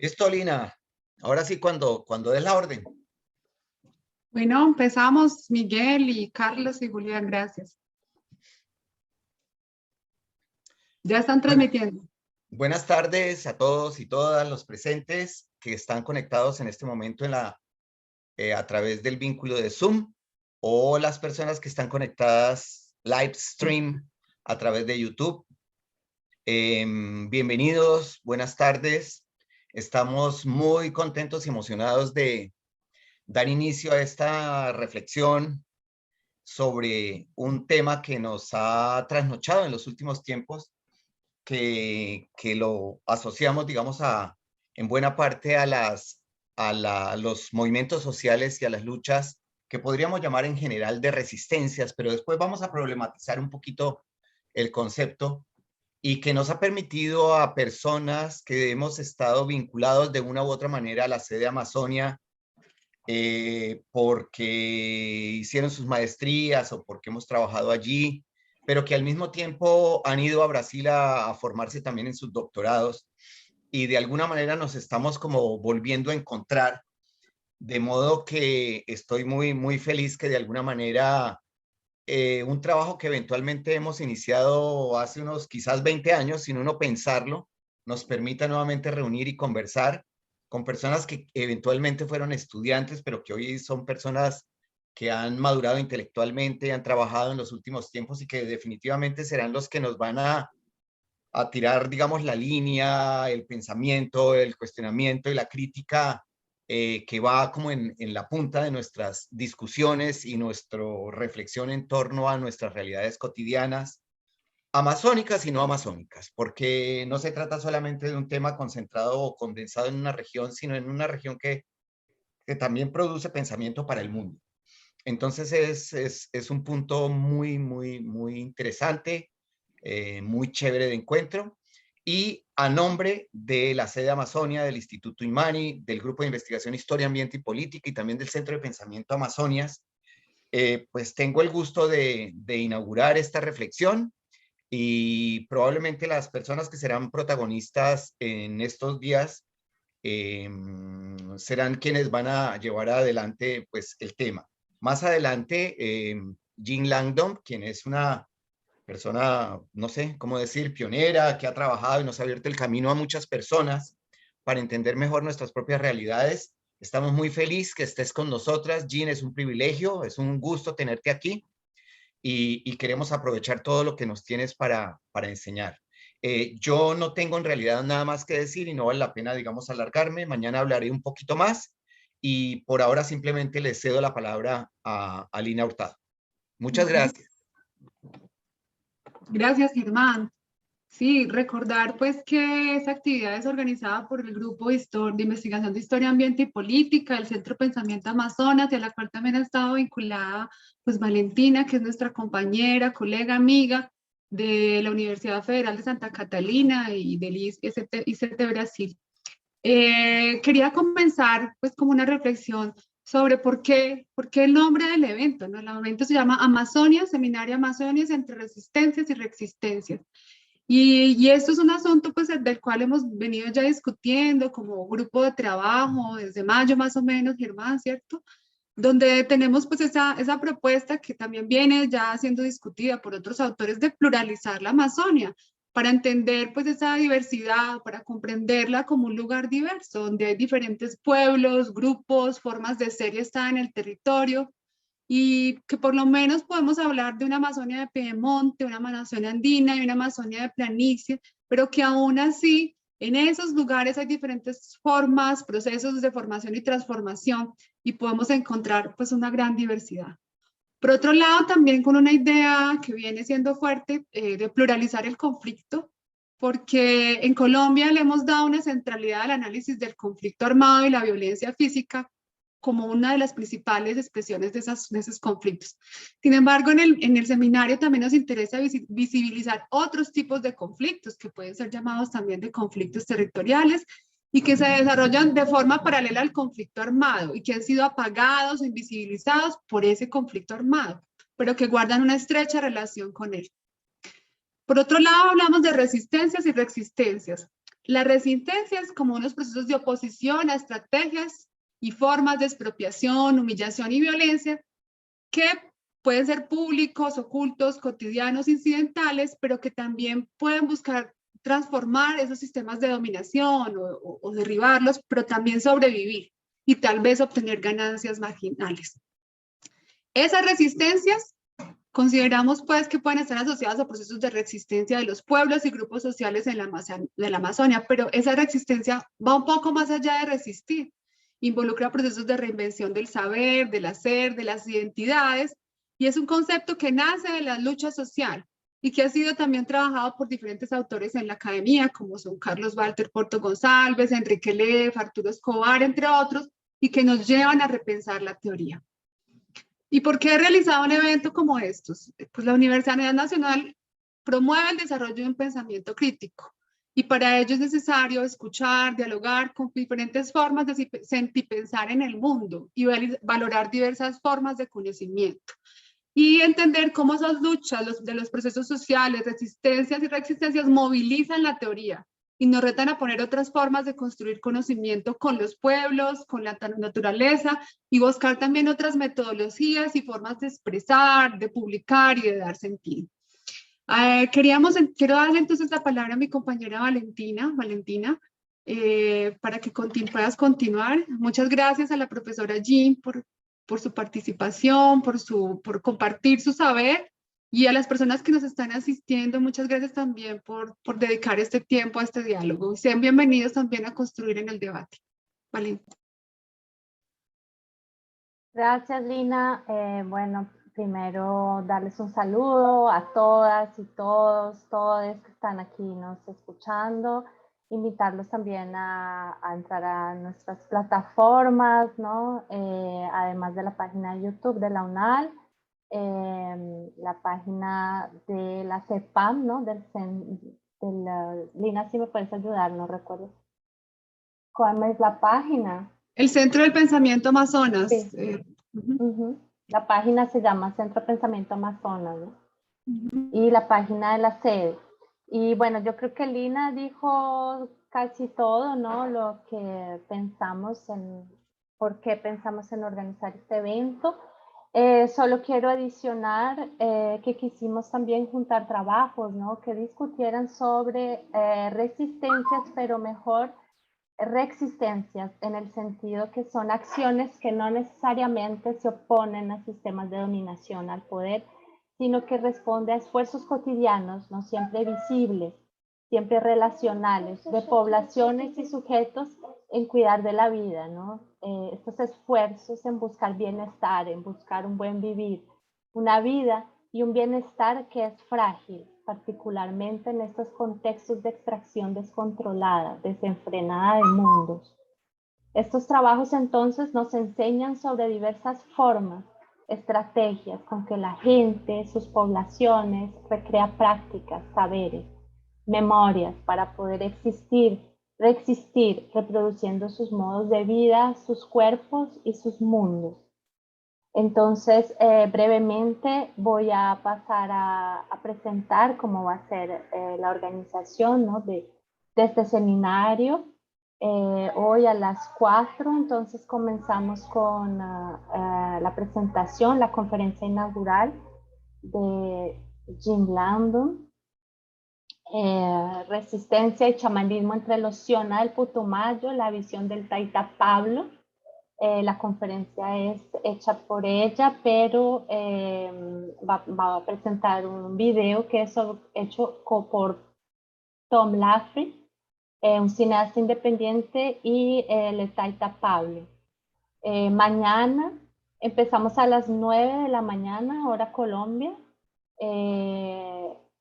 Listo, Lina. Ahora sí, cuando des la orden. Bueno, empezamos Miguel y Carlos y Julián, gracias. Ya están Bueno, transmitiendo. buenas tardes a todos y todas los presentes que están conectados en este momento a través del vínculo de Zoom o las personas que están conectadas live stream a través de YouTube. Bienvenidos, buenas tardes. Estamos muy contentos y emocionados de dar inicio a esta reflexión sobre un tema que nos ha trasnochado en los últimos tiempos, que lo asociamos, digamos, en buena parte a los movimientos sociales y a las luchas que podríamos llamar en general de resistencias, pero después vamos a problematizar un poquito el concepto y que nos ha permitido a personas que hemos estado vinculados de una u otra manera a la sede Amazonia, porque hicieron sus maestrías o porque hemos trabajado allí, pero que al mismo tiempo han ido a Brasil a formarse también en sus doctorados y de alguna manera nos estamos como volviendo a encontrar, de modo que estoy muy feliz que de alguna manera un trabajo que eventualmente hemos iniciado hace unos quizás 20 años, sin uno pensarlo, nos permita nuevamente reunir y conversar con personas que eventualmente fueron estudiantes, pero que hoy son personas que han madurado intelectualmente, han trabajado en los últimos tiempos y que definitivamente serán los que nos van a tirar, digamos, la línea, el pensamiento, el cuestionamiento y la crítica que va como en la punta de nuestras discusiones y nuestra reflexión en torno a nuestras realidades cotidianas, amazónicas y no amazónicas, porque no se trata solamente de un tema concentrado o condensado en una región, sino en una región que también produce pensamiento para el mundo. Entonces es un punto muy interesante, muy chévere de encuentro. Y a nombre de la sede Amazonia, del Instituto Imani, del Grupo de Investigación Historia, Ambiente y Política y también del Centro de Pensamiento Amazonias, pues tengo el gusto de inaugurar esta reflexión y probablemente las personas que serán protagonistas en estos días serán quienes van a llevar adelante pues el tema. Más adelante, Jean Langdon, quien es una persona, no sé cómo decir, pionera, que ha trabajado y nos ha abierto el camino a muchas personas para entender mejor nuestras propias realidades. Estamos muy felices que estés con nosotras. Jean, es un privilegio, es un gusto tenerte aquí y queremos aprovechar todo lo que nos tienes para enseñar. Yo no tengo en realidad nada más que decir y no vale la pena, digamos, alargarme. Mañana hablaré un poquito más y por ahora simplemente le cedo la palabra a Lina Hurtado. Muchas gracias. Gracias, Germán. Sí, recordar pues que esta actividad es organizada por el Grupo de Investigación de Historia, Ambiente y Política del Centro Pensamiento Amazonas, y a la cual también ha estado vinculada pues Valentina, que es nuestra compañera, colega, amiga de la Universidad Federal de Santa Catalina y del ICT Brasil. Quería comenzar pues como una reflexión sobre por qué el nombre del evento, ¿no? El evento se llama Amazonia, Seminario Amazonias entre resistencias y reexistencias. Y esto es un asunto pues del cual hemos venido ya discutiendo como grupo de trabajo desde mayo más o menos, Germán, ¿cierto? Donde tenemos pues esa propuesta que también viene ya siendo discutida por otros autores de pluralizar la Amazonia para entender pues esa diversidad, para comprenderla como un lugar diverso, donde hay diferentes pueblos, grupos, formas de ser y estar en el territorio, y que por lo menos podemos hablar de una Amazonia de Piedemonte, una Amazonia andina y una Amazonia de planicie, pero que aún así en esos lugares hay diferentes formas, procesos de formación y transformación, y podemos encontrar pues una gran diversidad. Por otro lado, también con una idea que viene siendo fuerte de pluralizar el conflicto, porque en Colombia le hemos dado una centralidad al análisis del conflicto armado y la violencia física como una de las principales expresiones de esos conflictos. Sin embargo, en el seminario también nos interesa visibilizar otros tipos de conflictos que pueden ser llamados también de conflictos territoriales y que se desarrollan de forma paralela al conflicto armado y que han sido apagados o invisibilizados por ese conflicto armado, pero que guardan una estrecha relación con él. Por otro lado, hablamos de resistencias y reexistencias. las resistencias como unos procesos de oposición a estrategias y formas de expropiación, humillación y violencia que pueden ser públicos, ocultos, cotidianos, incidentales, pero que también pueden buscar transformar esos sistemas de dominación o derribarlos, pero también sobrevivir y tal vez obtener ganancias marginales. Esas resistencias consideramos pues que pueden estar asociadas a procesos de resistencia de los pueblos y grupos sociales en la Amazonia, pero esa resistencia va un poco más allá de resistir. Involucra procesos de reinvención del saber, del hacer, de las identidades, y es un concepto que nace de la lucha social y que ha sido también trabajado por diferentes autores en la academia, como son Carlos Walter Porto González, Enrique Leff, Arturo Escobar, entre otros, y que nos llevan a repensar la teoría. ¿Y por qué he realizado un evento como estos? Pues la Universidad Nacional promueve el desarrollo de un pensamiento crítico y para ello es necesario escuchar, dialogar con diferentes formas de sentir y pensar en el mundo y valorar diversas formas de conocimiento y entender cómo esas luchas de los procesos sociales, resistencias y resistencias movilizan la teoría y nos retan a poner otras formas de construir conocimiento con los pueblos, con la naturaleza y buscar también otras metodologías y formas de expresar, de publicar y de dar sentido. Quiero darle entonces la palabra a mi compañera Valentina, para que puedas continuar. Muchas gracias a la profesora Jean por su participación, por compartir su saber, y a las personas que nos están asistiendo, muchas gracias también por dedicar este tiempo a este diálogo. Y sean bienvenidos también a construir en el debate. Valentina. Gracias, Lina. Bueno, primero darles un saludo a todas y todos que están aquí nos escuchando. Invitarlos también a entrar a nuestras plataformas, ¿no? Además de la página de YouTube de la UNAL, la página de la CEPAM, ¿no? Lina, si me puedes ayudar, no recuerdo. ¿Cuál es la página? El Centro del Pensamiento Amazonas. Sí. La página se llama Centro de Pensamiento Amazonas, ¿no? Y la página de la sede. Y bueno, yo creo que Lina dijo casi todo, ¿no? Lo que pensamos por qué pensamos en organizar este evento. Solo quiero adicionar que quisimos también juntar trabajos, ¿no? Que discutieran sobre resistencias, pero mejor reexistencias, en el sentido que son acciones que no necesariamente se oponen a sistemas de dominación, al poder, sino que responde a esfuerzos cotidianos, no siempre visibles, siempre relacionales, de poblaciones y sujetos en cuidar de la vida, ¿no? Estos esfuerzos en buscar bienestar, en buscar un buen vivir, una vida y un bienestar que es frágil, particularmente en estos contextos de extracción descontrolada, desenfrenada de mundos. Estos trabajos entonces nos enseñan sobre diversas formas, estrategias con que la gente, sus poblaciones, recrea prácticas, saberes, memorias para poder existir, reexistir, reproduciendo sus modos de vida, sus cuerpos y sus mundos. Entonces, brevemente voy a pasar a presentar cómo va a ser la organización, ¿no? de este seminario. Hoy a las 4, entonces comenzamos con la presentación, la conferencia inaugural de Jim Landon, Resistencia y chamanismo entre los Siona del Putumayo, la visión del Taita Pablo. La conferencia es hecha por ella, pero va a presentar un video que es hecho por Tom Laffrey, un cineasta independiente, y el Taita Pablo. Mañana empezamos a las 9 de la mañana, hora Colombia.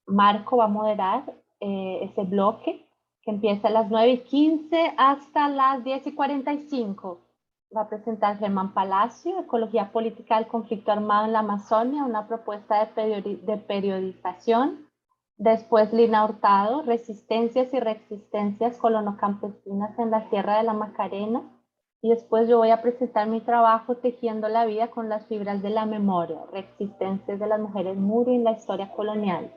Marco va a moderar ese bloque que empieza a las 9:15 hasta las 10:45. Va a presentar Germán Palacio, Ecología Política del Conflicto Armado en la Amazonia, una propuesta de periodización. Después Lina Hurtado, Resistencias y Reexistencias Colonocampesinas en la Sierra de la Macarena. Y después yo voy a presentar mi trabajo Tejiendo la Vida con las Fibras de la Memoria, Reexistencias de las Mujeres Muru en la Historia Colonial.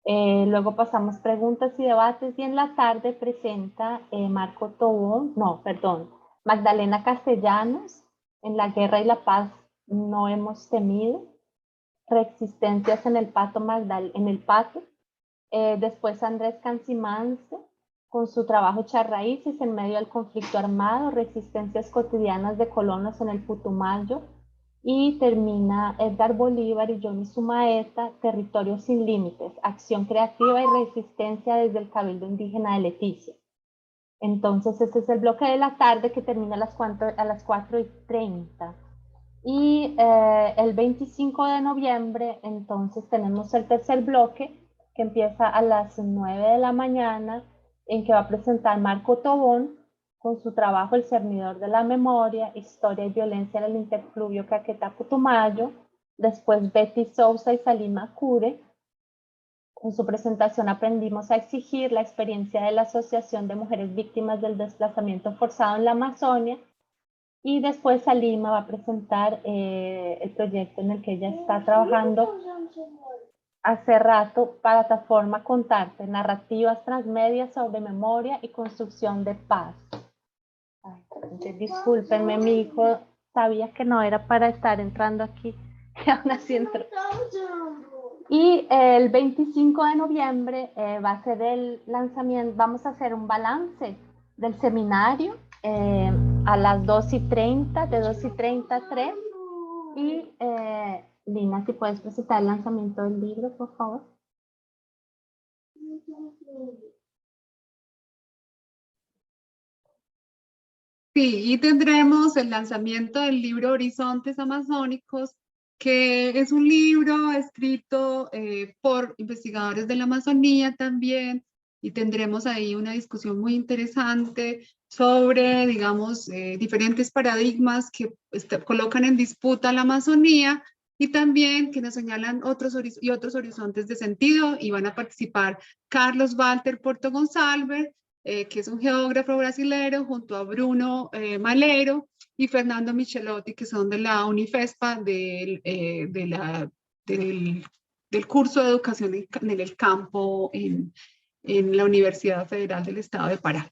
Luego pasamos preguntas y debates y en la tarde presenta Marco Tobón, no, perdón, Magdalena Castellanos, En la guerra y la paz no hemos temido, Reexistencias en el Pato en el Pato. Después Andrés Cancimance, con su trabajo Echar Raíces en medio del conflicto armado, Resistencias cotidianas de colonos en el Putumayo. Y termina Edgar Bolívar y Johnny Sumaeta, Territorios sin límites, acción creativa y resistencia desde el Cabildo Indígena de Leticia. Entonces este es el bloque de la tarde que termina a las 4:30. Y el 25 de noviembre entonces tenemos el tercer bloque que empieza a las 9 de la mañana, en que va a presentar Marco Tobón con su trabajo El cernidor de la memoria, historia y violencia en el interfluvio Caquetá-Putumayo. Después Betty Sousa y Salima Cure, con su presentación Aprendimos a exigir, la experiencia de la Asociación de Mujeres Víctimas del Desplazamiento Forzado en la Amazonia. Y después Salima va a presentar el proyecto en el que ella está trabajando hace rato, Plataforma Contarte, narrativas transmedias sobre memoria y construcción de paz. Ay, discúlpenme, mi hijo sabía que no era para estar entrando aquí, y aún así entró. Y el 25 de noviembre va a ser el lanzamiento, vamos a hacer un balance del seminario a las 2:30, de 2:30 a 3. Y Lina, si puedes presentar el lanzamiento del libro, por favor. Sí, y tendremos el lanzamiento del libro Horizontes Amazónicos, que es un libro escrito por investigadores de la Amazonía también, y tendremos ahí una discusión muy interesante sobre, digamos, diferentes paradigmas que colocan en disputa la Amazonía y también que nos señalan otros horizontes de sentido, y van a participar Carlos Walter Porto González, que es un geógrafo brasilero, junto a Bruno Malero y Fernando Michelotti, que son de la Unifespa, del curso de educación en el campo en la Universidad Federal del Estado de Pará.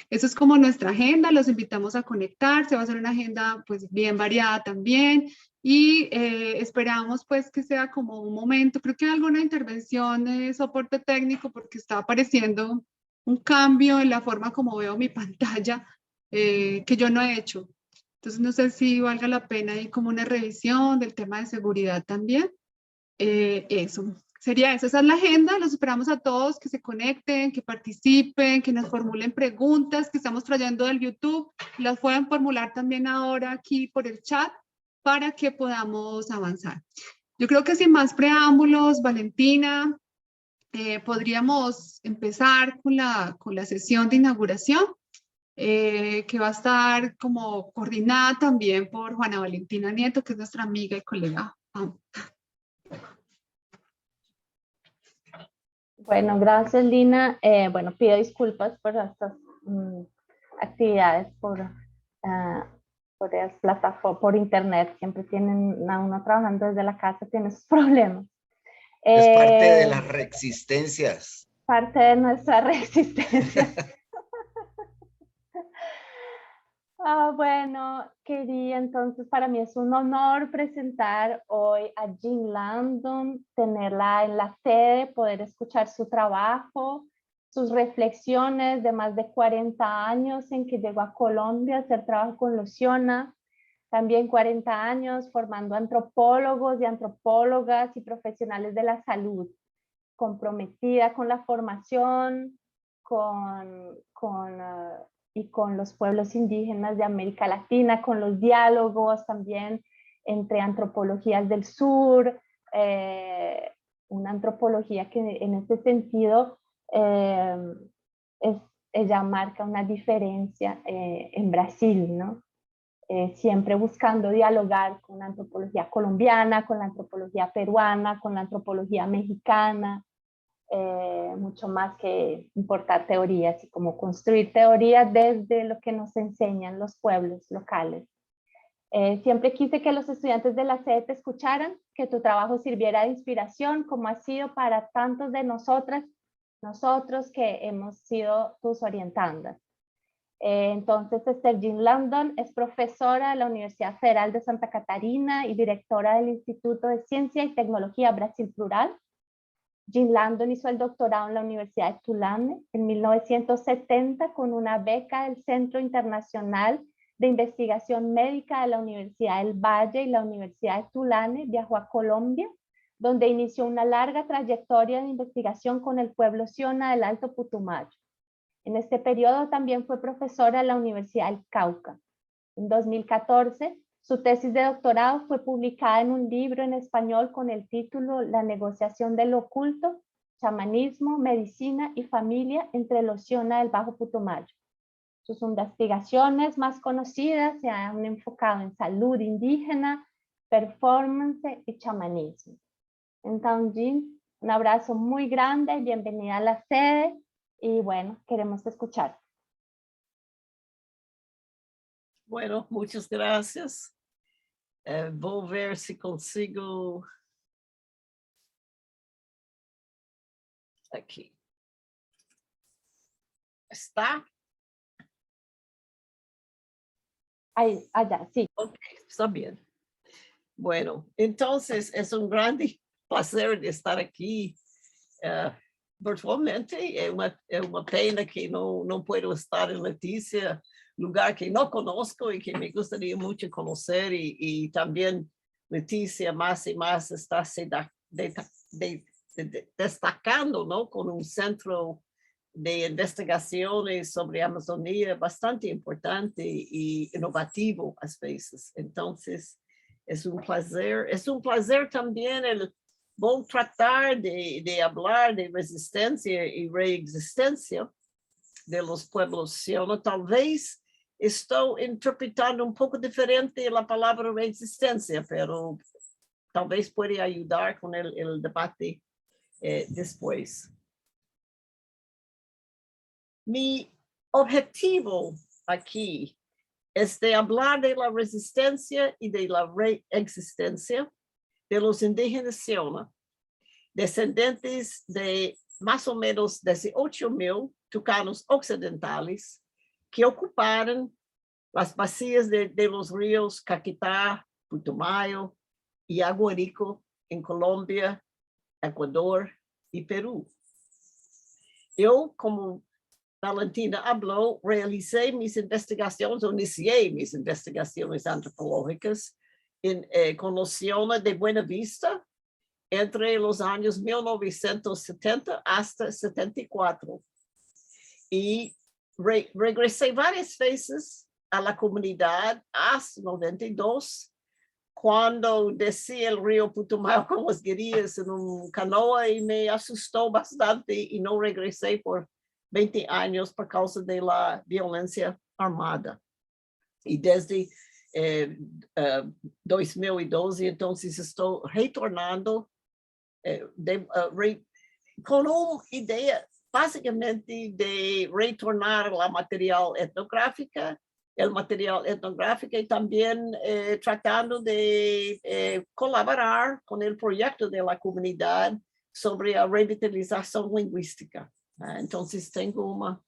Eso es como nuestra agenda, los invitamos a conectarse, va a ser una agenda pues bien variada también, y esperamos pues que sea como un momento, creo que hay alguna intervención de soporte técnico porque está apareciendo un cambio en la forma como veo mi pantalla que yo no he hecho. Entonces no sé si valga la pena ahí como una revisión del tema de seguridad también. Eso, sería eso, esa es la agenda, los esperamos a todos que se conecten, que participen, que nos formulen preguntas que estamos trayendo del YouTube, las pueden formular también ahora aquí por el chat para que podamos avanzar. Yo creo que sin más preámbulos, Valentina, podríamos empezar con la sesión de inauguración, que va a estar como coordinada también por Juana Valentina Nieto, que es nuestra amiga y colega. Bueno, gracias Lina. Bueno, pido disculpas por estas actividades por las plataformas, por internet. Siempre tienen a uno trabajando desde la casa, tiene sus problemas. Es parte de las reexistencias. Parte de nuestra resistencia. Bueno, quería entonces, para mí es un honor presentar hoy a Jean Landon, tenerla en la sede, poder escuchar su trabajo, sus reflexiones de más de 40 años en que llegó a Colombia a hacer trabajo con Luciana, también 40 años formando antropólogos y antropólogas y profesionales de la salud, comprometida con la formación, y con los pueblos indígenas de América Latina, con los diálogos también entre antropologías del sur, una antropología que en este sentido ella marca una diferencia en Brasil, ¿no? Siempre buscando dialogar con la antropología colombiana, con la antropología peruana, con la antropología mexicana, mucho más que importar teorías y como construir teorías desde lo que nos enseñan los pueblos locales. Siempre quise que los estudiantes de la sede te escucharan, que tu trabajo sirviera de inspiración, como ha sido para tantos de nosotros que hemos sido tus orientandas. Entonces, Jean Landon es profesora de la Universidad Federal de Santa Catarina y directora del Instituto de Ciencia y Tecnología Brasil Plural. Jean Landon hizo el doctorado en la Universidad de Tulane en 1970 con una beca del Centro Internacional de Investigación Médica de la Universidad del Valle y la Universidad de Tulane. Viajó a Colombia, donde inició una larga trayectoria de investigación con el pueblo Siona del Alto Putumayo. En este periodo también fue profesora de la Universidad del Cauca. En 2014, su tesis de doctorado fue publicada en un libro en español con el título La negociación del oculto, chamanismo, medicina y familia entre los Siona del Bajo Putumayo. Sus investigaciones más conocidas se han enfocado en salud indígena, performance y chamanismo. Entonces, Jean, un abrazo muy grande, bienvenida a la sede y bueno, queremos escuchar. Bueno, muchas gracias. Voy a ver si consigo aquí. ¿Está? Ahí, allá, sí. Ok, está bien. Bueno, entonces es un gran placer de estar aquí virtualmente. Es una pena que no puedo estar en Leticia, lugar que no conozco y que me gustaría mucho conocer, y también Leticia más y más está se destacando, ¿no? Con un centro de investigaciones sobre Amazonía bastante importante y innovativo a veces. Entonces, es un placer también voy a tratar de hablar de resistencia y reexistencia de los pueblos Siona. Tal vez estoy interpretando un poco diferente la palabra reexistencia, pero tal vez puede ayudar con el debate después. Mi objetivo aquí es de hablar de la resistencia y de la reexistencia de los indígenas Siona, descendientes de más o menos 18,000 tucanos occidentales que ocuparon las bacias de los ríos Caquetá, Putumayo y Aguarico en Colombia, Ecuador y Perú. Yo, como Valentina habló, realicé mis investigaciones, o inicié mis investigaciones antropológicas con los Siona de Buena Vista entre los años 1970 hasta 74. Y regresé varias veces a la comunidad hasta 92, cuando descí el río Putumayo con los guerrillas en un canoa y me asustó bastante y no regresé por 20 años por causa de la violencia armada. Y desde 2012, entonces estoy retornando con una idea básicamente de retornar la material etnográfica y también tratando de colaborar con el proyecto de la comunidad sobre la revitalización lingüística. Entonces tengo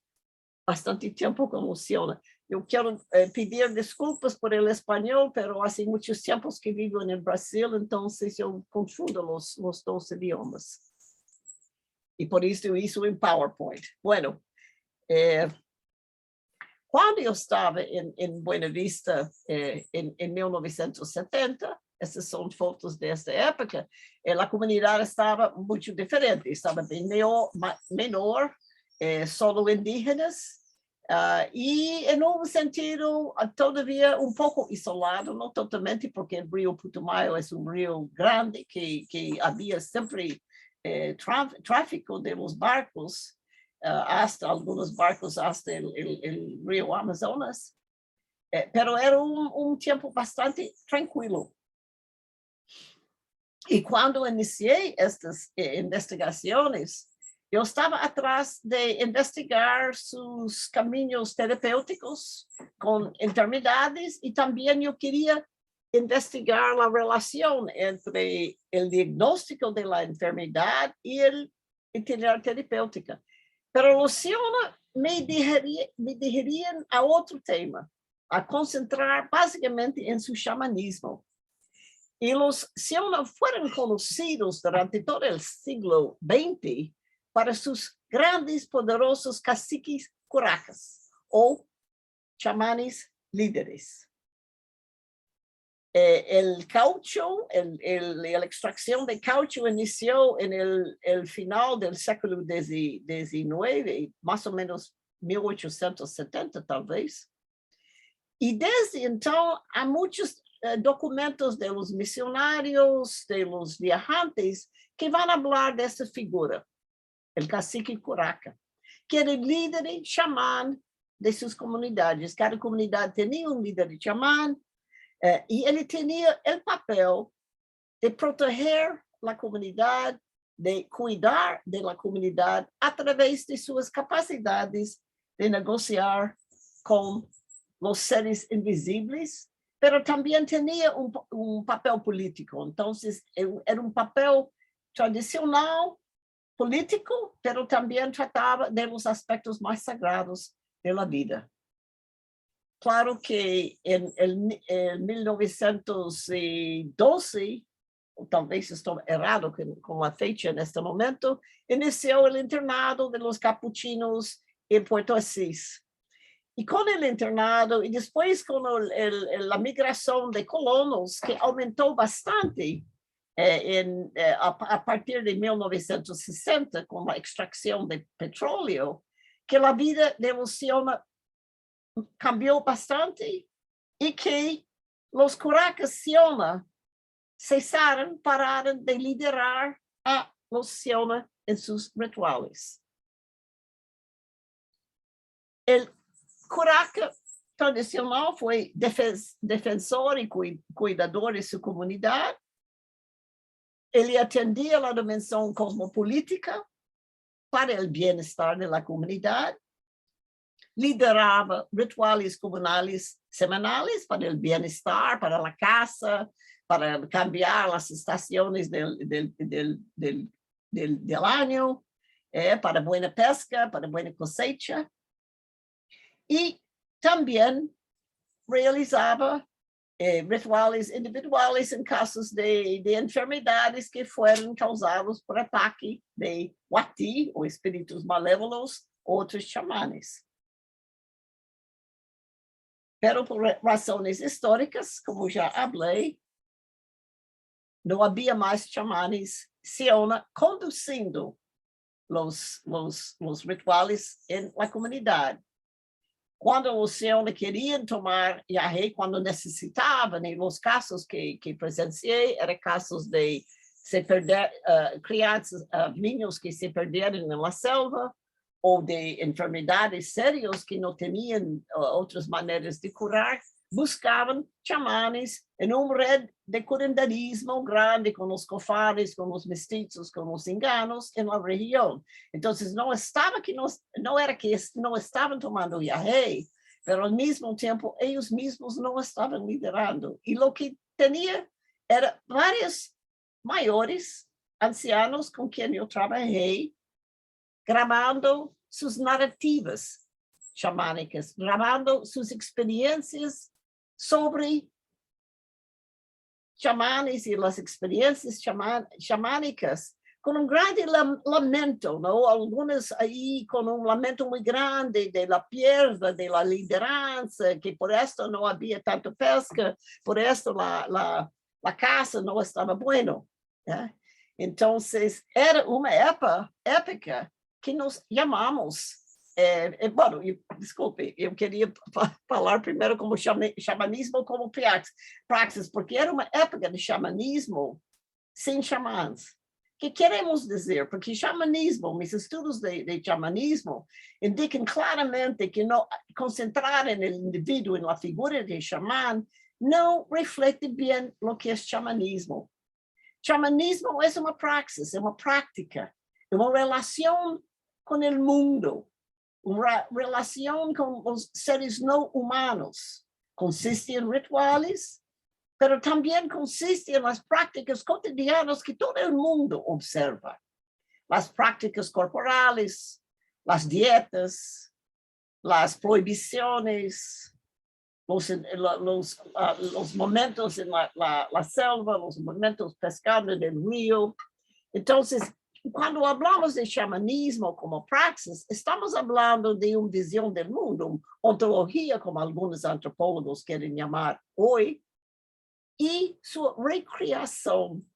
bastante tiempo con Siona. Yo quiero pedir disculpas por el español, pero hace muchos tiempos que vivo en el Brasil, entonces yo confundo los dos idiomas. Y por eso hice en PowerPoint. Bueno, cuando yo estaba en Buena Vista en 1970, essas são fotos dessa época, a comunidade estava muito diferente, estava bem menor, solo indígenas, e em um sentido, todavia, um pouco isolado, não totalmente, porque o rio Putumayo é um rio grande, que havia sempre tráfico de los barcos, hasta algunos barcos hasta el rio Amazonas, pero era um tempo bastante tranquilo. E quando iniciei estas investigações, yo estaba atrás de investigar sus caminos terapéuticos con enfermedades y también yo quería investigar la relación entre el diagnóstico de la enfermedad y el itinerario terapéutico. Pero los Siona me dirigirían a otro tema, a concentrar básicamente en su chamanismo. Y los Siona fueron conocidos durante todo el siglo XX para sus grandes, poderosos caciques curacas o chamanes líderes. El caucho, la extracción de caucho inició en el final del siglo XIX, más o menos 1870 tal vez. Y desde entonces hay muchos documentos de los misionarios, de los viajantes, que van a hablar de esta figura, el cacique curaca, que era el líder y chamán de sus comunidades. Cada comunidad tenía un líder y chamán, y él tenía el papel de proteger la comunidad, de cuidar de la comunidad a través de sus capacidades de negociar con los seres invisibles, pero también tenía un papel político. Entonces, era un papel tradicional, político, pero también trataba de los aspectos más sagrados de la vida. Claro que en 1912, o tal vez estoy errado con la fecha en este momento, inició el internado de los capuchinos en Puerto Asís. Y con el internado y después con la migración de colonos, que aumentó bastante a partir de 1960, con la extracción de petróleo, que la vida de los Siona cambió bastante y que los curacas Siona pararon de liderar a los Siona en sus rituales. El curaca tradicional fue defensor y cuidador de su comunidad. Él atendía la dimensión cosmopolítica para el bienestar de la comunidad. Lideraba rituales comunales semanales para el bienestar, para la casa, para cambiar las estaciones del año, para buena pesca, para buena cosecha. Y también realizaba rituales individuales en casos de enfermedades que fueron causadas por ataque de Wati o espíritus malévolos o otros chamanes. Pero por razones históricas, como ya hablé, no había más chamanes Siona conduciendo los rituales en la comunidad. Cuando los Siona querían tomar yagé, cuando necesitaban, en los casos que presencié, eran casos de crianças, niños que se perdieron en la selva, o de enfermedades serias que no tenían otras maneras de curar, buscaban chamanes en una red de curanderismo grande con los cofares, con los mestizos, con los ciganos en la región. Entonces no era que no estaban tomando yagé, pero al mismo tiempo ellos mismos no estaban liderando. Y lo que tenía era varios mayores, ancianos con quien yo trabajé, grabando sus narrativas chamánicas, grabando sus experiencias sobre chamanes y las experiencias chamánicas con un grande lamento, ¿no? Algunas ahí con un lamento muy grande de la pérdida de la lideranza, que por esto no había tanta pesca, por esto la caza no estaba bueno. ¿Ya? Entonces, era una época que nos llamamos, bueno, desculpe, eu queria falar primeiro como xamanismo como praxis, porque era uma época de xamanismo sem xamãs. O que queremos dizer? Porque xamanismo, meus estudos de xamanismo indicam claramente que no, concentrar en el indivíduo, en la figura de xamã, não reflete bem o que é xamanismo. Xamanismo é uma praxis, é uma prática. una relación con el mundo, una relación con los seres no humanos. Consiste en rituales, pero también consiste en las prácticas cotidianas que todo el mundo observa. Las prácticas corporales, las dietas, las prohibiciones, los momentos en la selva, los momentos pescando en el río. Entonces, cuando hablamos de chamanismo como praxis, estamos hablando de una visión del mundo, una ontología, como algunos antropólogos quieren llamar hoy, y su recreación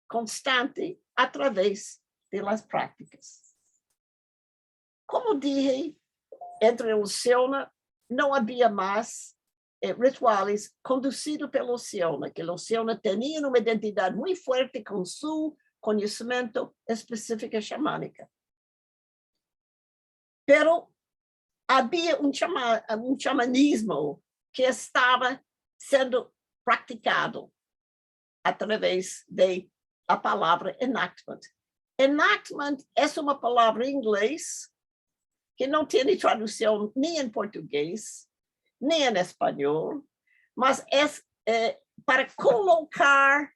constante a través de las prácticas. Como dije, entre Luciana no había más rituales conducidos por Luciana, que Luciana tenía una identidad muy fuerte con su conocimiento específico chamánica. Pero había un chamanismo que estaba siendo practicado a través de la palabra enactment. Enactment es una palabra en inglés que no tiene traducción ni en portugués, ni en español, mas es para colocar,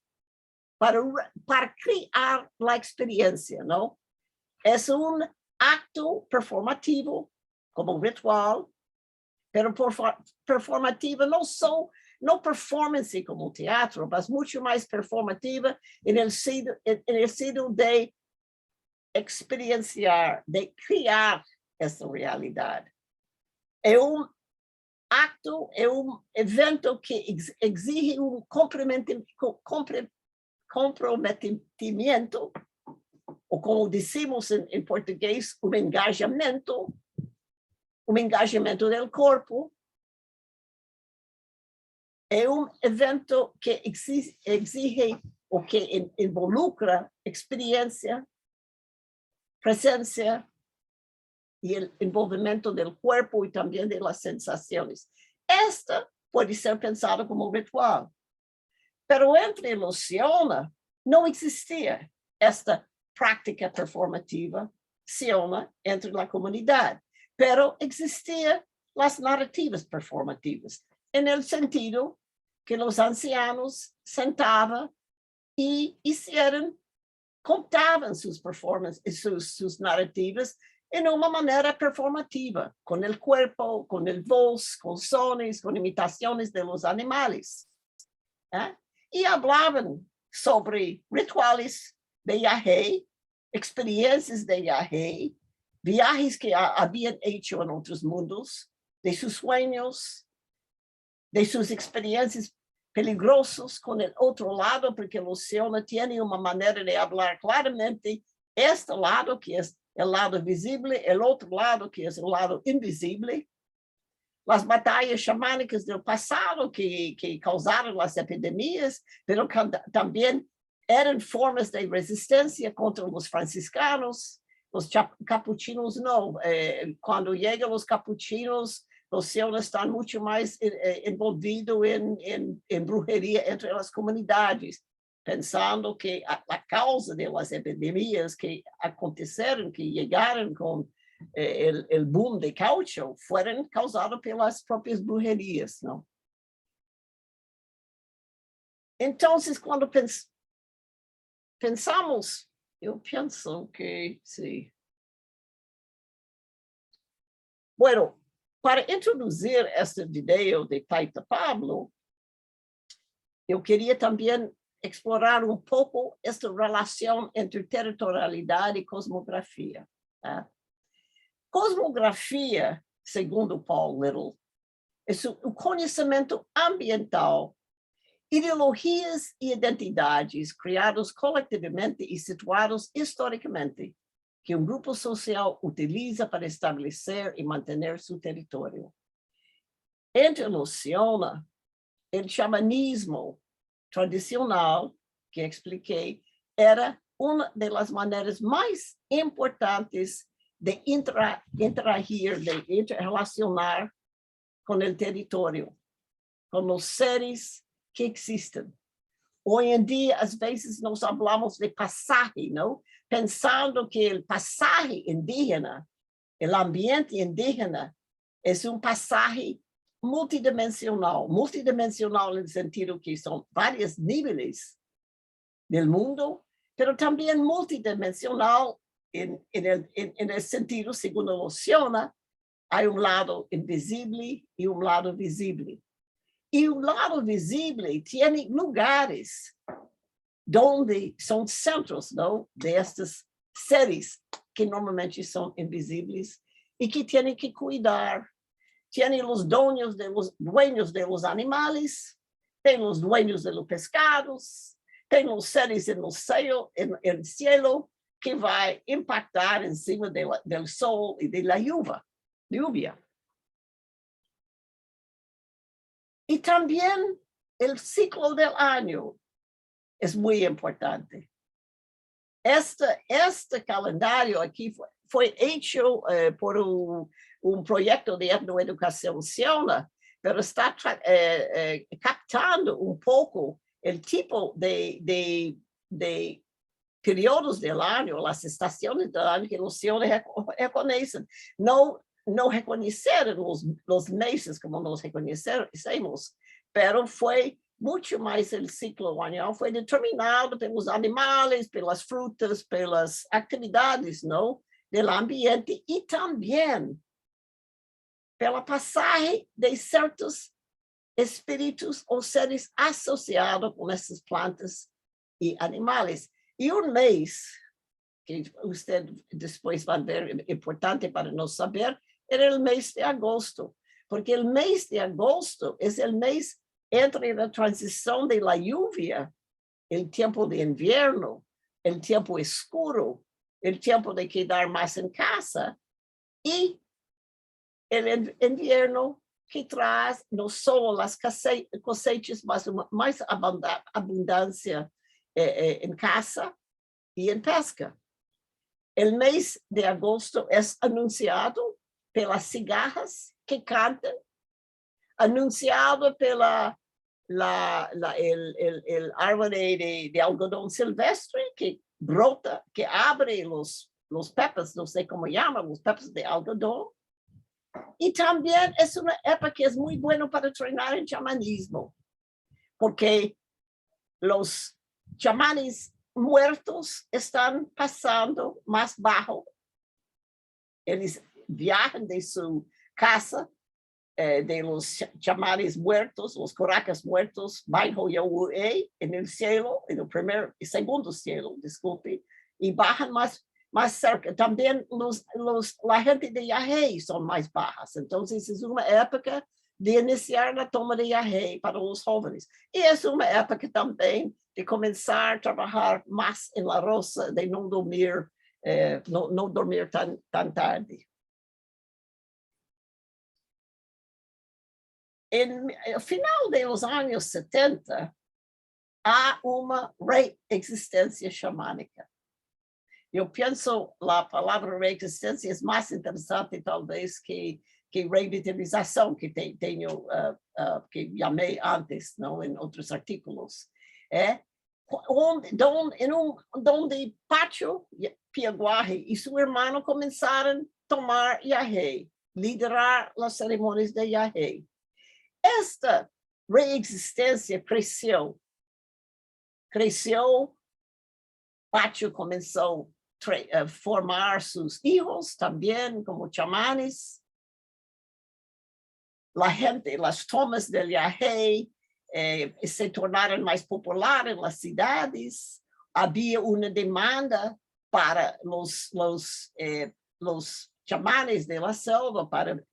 para crear la experiencia, ¿no? Es un acto performativo, como ritual, pero performativa no performance como teatro, mas mucho más performativa en el sentido de experienciar, de crear essa realidade. É acto, é evento que exige comprometimento, ou como decimos em português, engajamento do corpo. É evento que exige ou que involucra experiência, presencia y el envolvimiento del cuerpo y también de las sensaciones. Esta puede ser pensada como ritual, pero entre Luciana no existía esta práctica performativa entre la comunidad, pero existían las narrativas performativas, en el sentido que los ancianos sentaban y contaban sus performances, sus narrativas en una manera performativa, con el cuerpo, con el voz, con sones, con imitaciones de los animales. Y hablaban sobre rituales de Yahé, experiencias de Yahé, viajes que habían hecho en otros mundos, de sus sueños, de sus experiencias peligrosos con el otro lado, porque Luciana tiene una manera de hablar claramente este lado que es el lado visible, el otro lado que es el lado invisible. Las batallas chamánicas del pasado que causaron las epidemias, pero también eran formas de resistencia contra los franciscanos. Los capuchinos no. Cuando llegan los capuchinos, Luciana está mucho más envolvido en brujería entre las comunidades, pensando que la causa de las epidemias que acontecieron, que llegaron con el boom de caucho, fueron causadas por las propias brujerías, ¿no? Entonces, cuando pensamos, yo pienso que sí. Bueno, para introducir este video de Taita Pablo, yo quería también explorar un poco esta relación entre territorialidad y cosmografía. Cosmografía, segundo Paul Little, es un conocimiento ambiental, ideologías y identidades criados colectivamente y situados históricamente que un grupo social utiliza para establecer y mantener su territorio. Entre Luciana, el chamanismo tradicional que expliqué era una de las maneras más importantes de interagir, de interrelacionar con el territorio, con los seres que existen. Hoy en día, às vezes, nós hablamos de pasaje, ¿no? Pensando que el pasaje indígena, el ambiente indígena, es un pasaje multidimensional. Multidimensional en el sentido que son varios niveles del mundo, pero también multidimensional en el sentido, según lo menciona, hay un lado invisible y un lado visible. Y un lado visible tiene lugares donde son centros, ¿no? De estos seres que normalmente son invisibles y que tienen que cuidar. Tienen los dueños de los animales, tienen los dueños de los pescados, tienen los seres en el cielo que va a impactar encima del sol y de la lluvia. Y también el ciclo del año es muy importante. Este calendario aquí fue hecho por un proyecto de etnoeducación Ciona, pero está captando un poco el tipo de periodos del año, las estaciones del año que los Ciona reconocen. No reconocer los meses como nos reconocemos, pero fue mucho más el ciclo anual, fue determinado pelos animales, pelas frutas, pelas actividades, ¿no? Del ambiente y también pela pasaje de ciertos espíritus o seres asociados con essas plantas y animales. Y un mes, que usted después va a ver importante para nos saber, era el mes de agosto, porque el mes de agosto es el mes entre la transición de la lluvia, el tiempo de invierno, el tiempo oscuro, el tiempo de quedar más en casa, y el invierno que trae no solo las cosechas, más abundancia en casa y en pesca. El mes de agosto es anunciado pelas cigarras que cantan, anunciado pela el árvore de algodón silvestre que brota, que abre los pepas, no sé cómo llaman, los pepas de algodón. Y también es una época que es muy bueno para treinar en chamanismo, porque los chamanes muertos están pasando más bajo. Eles viajan de su casa, de los chamanes muertos, los coracas muertos, bajo Yahué, en el cielo, en el primer y segundo cielo, disculpe, y bajan más cerca. También la gente de Yahé son más bajas. Entonces es una época de iniciar la toma de Yahé para los jóvenes. Y es una época también de comenzar a trabajar más en la roza, de no dormir, no dormir tan tarde. En el final de los años 70, hay una reexistencia chamánica. Yo pienso la palabra reexistencia es más interesante tal vez que revitalización que que llamé antes, ¿no? En otros artículos. Donde Pacho Piaguaje y su hermano comenzaron a tomar Yahé, liderar las ceremonias de Yahé. Esta reexistencia creció. Pacho comenzó a formar sus hijos también como chamanes. La gente, las tomas del Yahé se tornaron más populares en las ciudades. Había una demanda para los chamanes de la selva para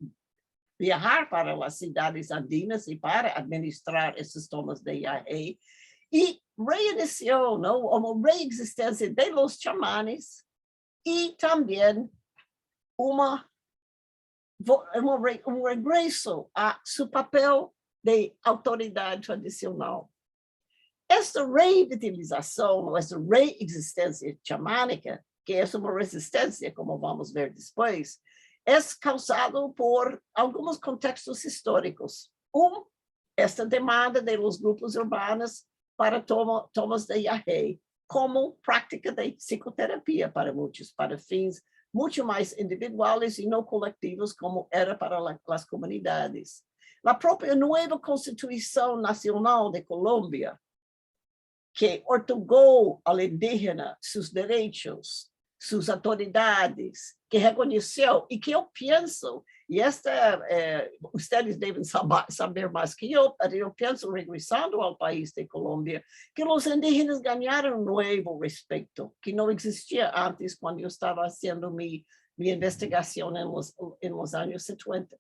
viajar para las ciudades andinas y para administrar esas tomas de Yahé. Y reinició, ¿no? Como reexistencia de los chamanes y también un regreso a su papel de autoridad tradicional. Esta revitalización, esta reexistencia chamánica, que es una resistencia, como vamos a ver después, es causado por algunos contextos históricos. Esta demanda de los grupos urbanos para tomas de Yahé como práctica de psicoterapia para muchos, para fins mucho más individuales y no colectivos como era para las comunidades. La propia nueva Constitución Nacional de Colombia, que otorgou ao indígena seus direitos, suas autoridades, que reconheceu, e que eu penso, e vocês devem saber mais que eu penso, regressando ao país de Colômbia, que os indígenas ganharam um novo respeito, que não existia antes, quando eu estava fazendo minha investigação nos anos 70.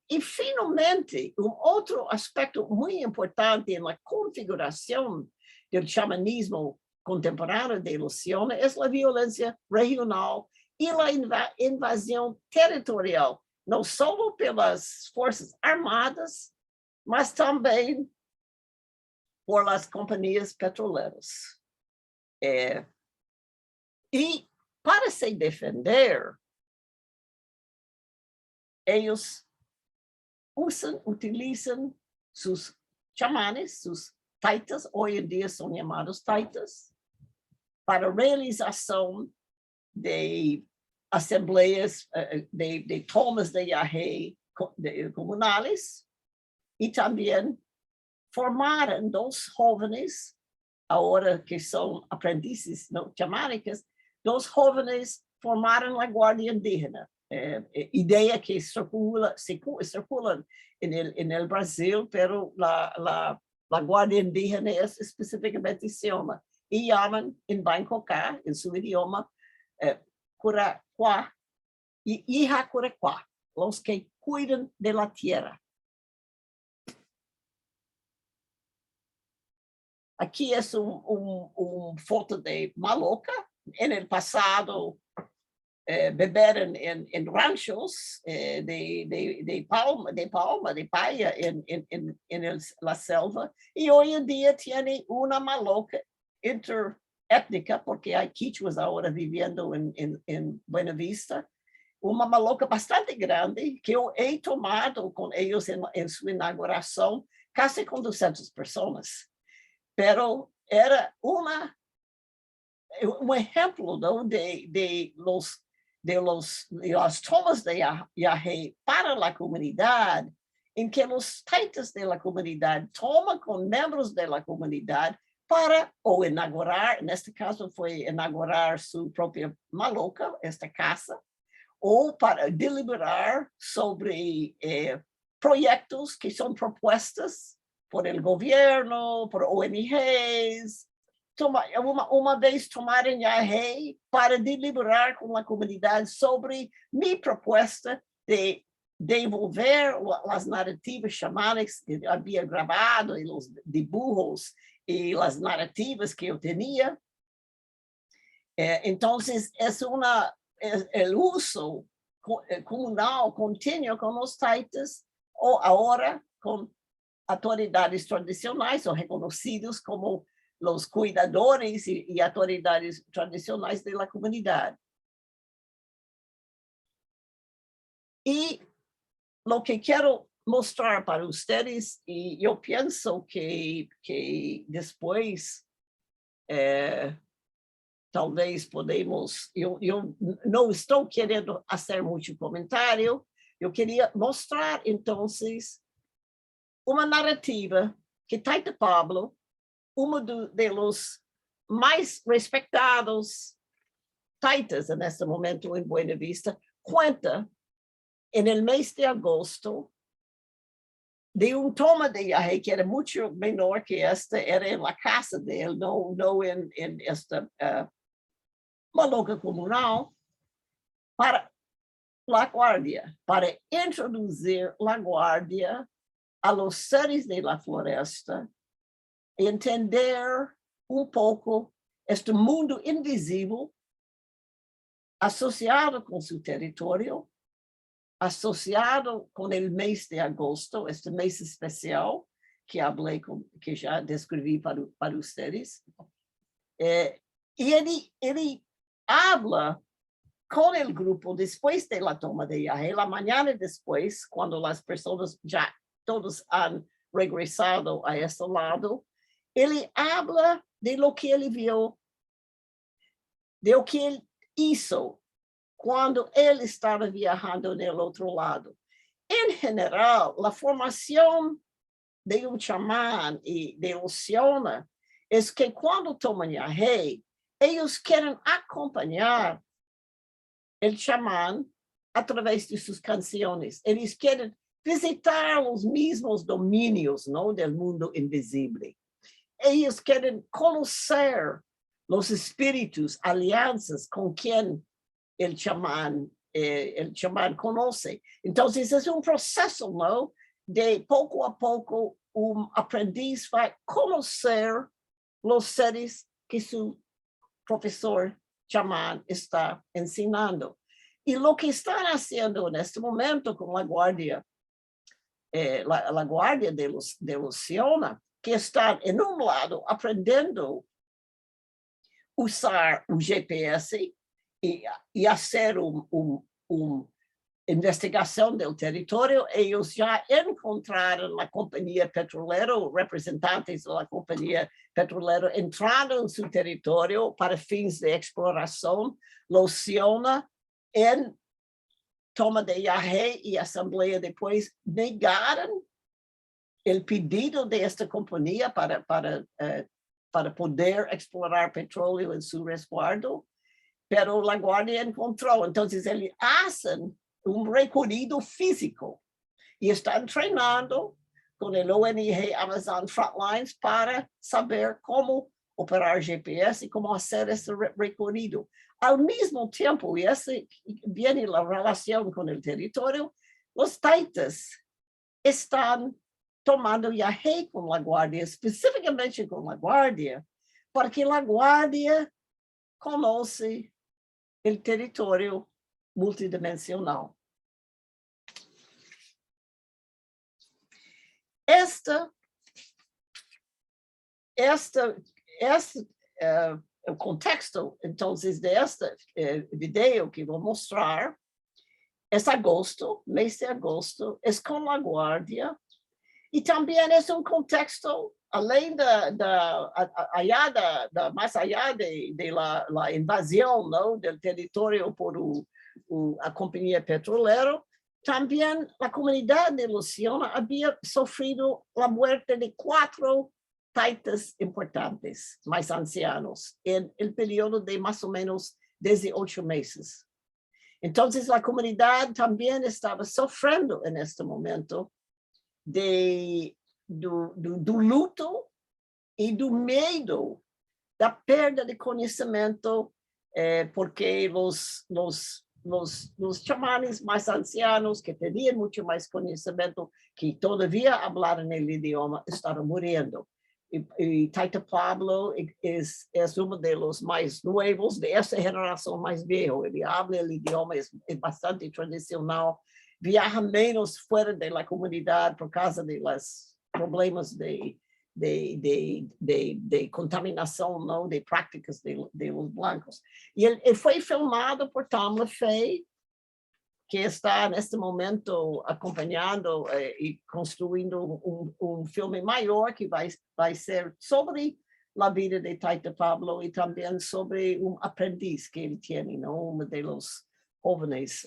E, finalmente, outro aspecto muito importante na configuração do xamanismo contemporâneo de Luciana é a violência regional e a invasão territorial, não só pelas forças armadas, mas também por as companhias petroleiras. E, para se defender, eles utilizam seus chamanes, seus taitas, hoje em dia são chamados taitas, para a realização de assembleias, de tomas de Yahé comunais, e também formaram dos jovens, agora que são aprendizes xamânicas, dos jovens formaram a Guardia Indígena. Ideia que circula no Brasil, pero la Guardia Indígena especificamente se llama, y llaman en Bangkoká, en su idioma, Curaquá y Hija Curaquá, los que cuidan de la tierra. Aquí es un foto de Maloca. En el pasado, beberam en ranchos de paya en la selva, y hoy en día tiene una maloca interétnica, porque hay quichuas ahora viviendo en Buena Vista, una maloca bastante grande que yo he tomado con ellos en su inauguración, casi con 200 personas. Pero era un ejemplo, ¿no? de las tomas de Yahé para la comunidad, en que los taitas de la comunidad toman con miembros de la comunidad para o inaugurar, en este caso fue inaugurar su propia maloca, esta casa, o para deliberar sobre proyectos que son propuestas por el gobierno, por ONGs. Uma vez tomaram Yahé para deliberar com a comunidade sobre minha proposta de devolver as narrativas xamânicas que havia gravado, e os dibujos e as narrativas que eu tinha. Então, é o uso comunal contínuo com os taitas, ou agora com autoridades tradicionais ou reconhecidos como los cuidadores y autoridades tradicionales de la comunidad. Y lo que quiero mostrar para ustedes, y yo pienso que después tal vez podemos, yo no estoy queriendo hacer mucho comentario, yo quería mostrar entonces una narrativa que Taita Pablo, uno de los más respetados taitas en este momento en Buena Vista, cuenta en el mes de agosto de un toma de Yahé que era mucho menor que era en la casa de él, no en esta maloca comunal, para la guardia, para introducir la guardia a los seres de la floresta, entender pouco este mundo invisível associado com seu território, associado com o mês de agosto, este mês especial que já descrevi para vocês. E ele habla com o grupo depois da toma de Yahé, a manhã depois, quando as pessoas já todos han regressado a este lado. Ele habla de lo que ele viu, de o que ele hizo quando ele estava viajando no outro lado. Em geral, a formação de um chamán e de Luciana é que quando tomam Yahé, eles querem acompanhar o chamán através de suas canções. Eles querem visitar os mesmos domínios, não, do mundo invisível. Eles querem conhecer os espíritos, alianças com quem o chamán conhece. Então, é um processo, não? De pouco a pouco, aprendiz vai conhecer os seres que seu professor chamán está ensinando. E o que estão fazendo neste momento com a guardia, a guardia de Luciana, que está, em lado, aprendendo a usar o GPS e fazer investigação do território. Eles já encontraram a companhia petroleira, representantes da companhia petroleira entraram no seu território para fins de exploração. Luciana, em toma de Yahé e assembleia depois, negaram o pedido desta companhia para poder explorar petróleo em seu resguardo, pero a guardia encontrou. Então, eles fazem recorrido físico e estão treinando com o ONG Amazon Frontlines para saber como operar GPS e como fazer esse recorrido. Ao mesmo tempo, e essa vem a relação com o território, os taitas estão tomando Yahé com a guardia, especificamente com a guardia, porque a guardia conhece o território multidimensional. O contexto, então, deste vídeo que vou mostrar, é agosto, mês de agosto, é com a guardia, e também é um contexto, além mais allá da invasão, não, do território por a companhia petroleira, também a comunidade de Luciana havia sofrido a morte de 4 taitas importantes, mais ancianos, em período de mais ou menos 18 meses. Então, a comunidade também estava sofrendo neste momento do luto e do medo da perda de conhecimento, porque os chamanes mais ancianos, que tinham muito mais conhecimento, que todavia falavam o idioma, estavam morrendo. E Taita Pablo é um dos mais novos, dessa geração mais velha. Ele fala o idioma, é bastante tradicional, viaja menos fora da comunidade por causa dos problemas de contaminação, não, de práticas de los blancos. E ele foi filmado por Tom LaFay, que está neste momento acompanhando e construindo um filme maior que vai ser sobre a vida de Taita Pablo e também sobre aprendiz que ele tem, não, dos jovens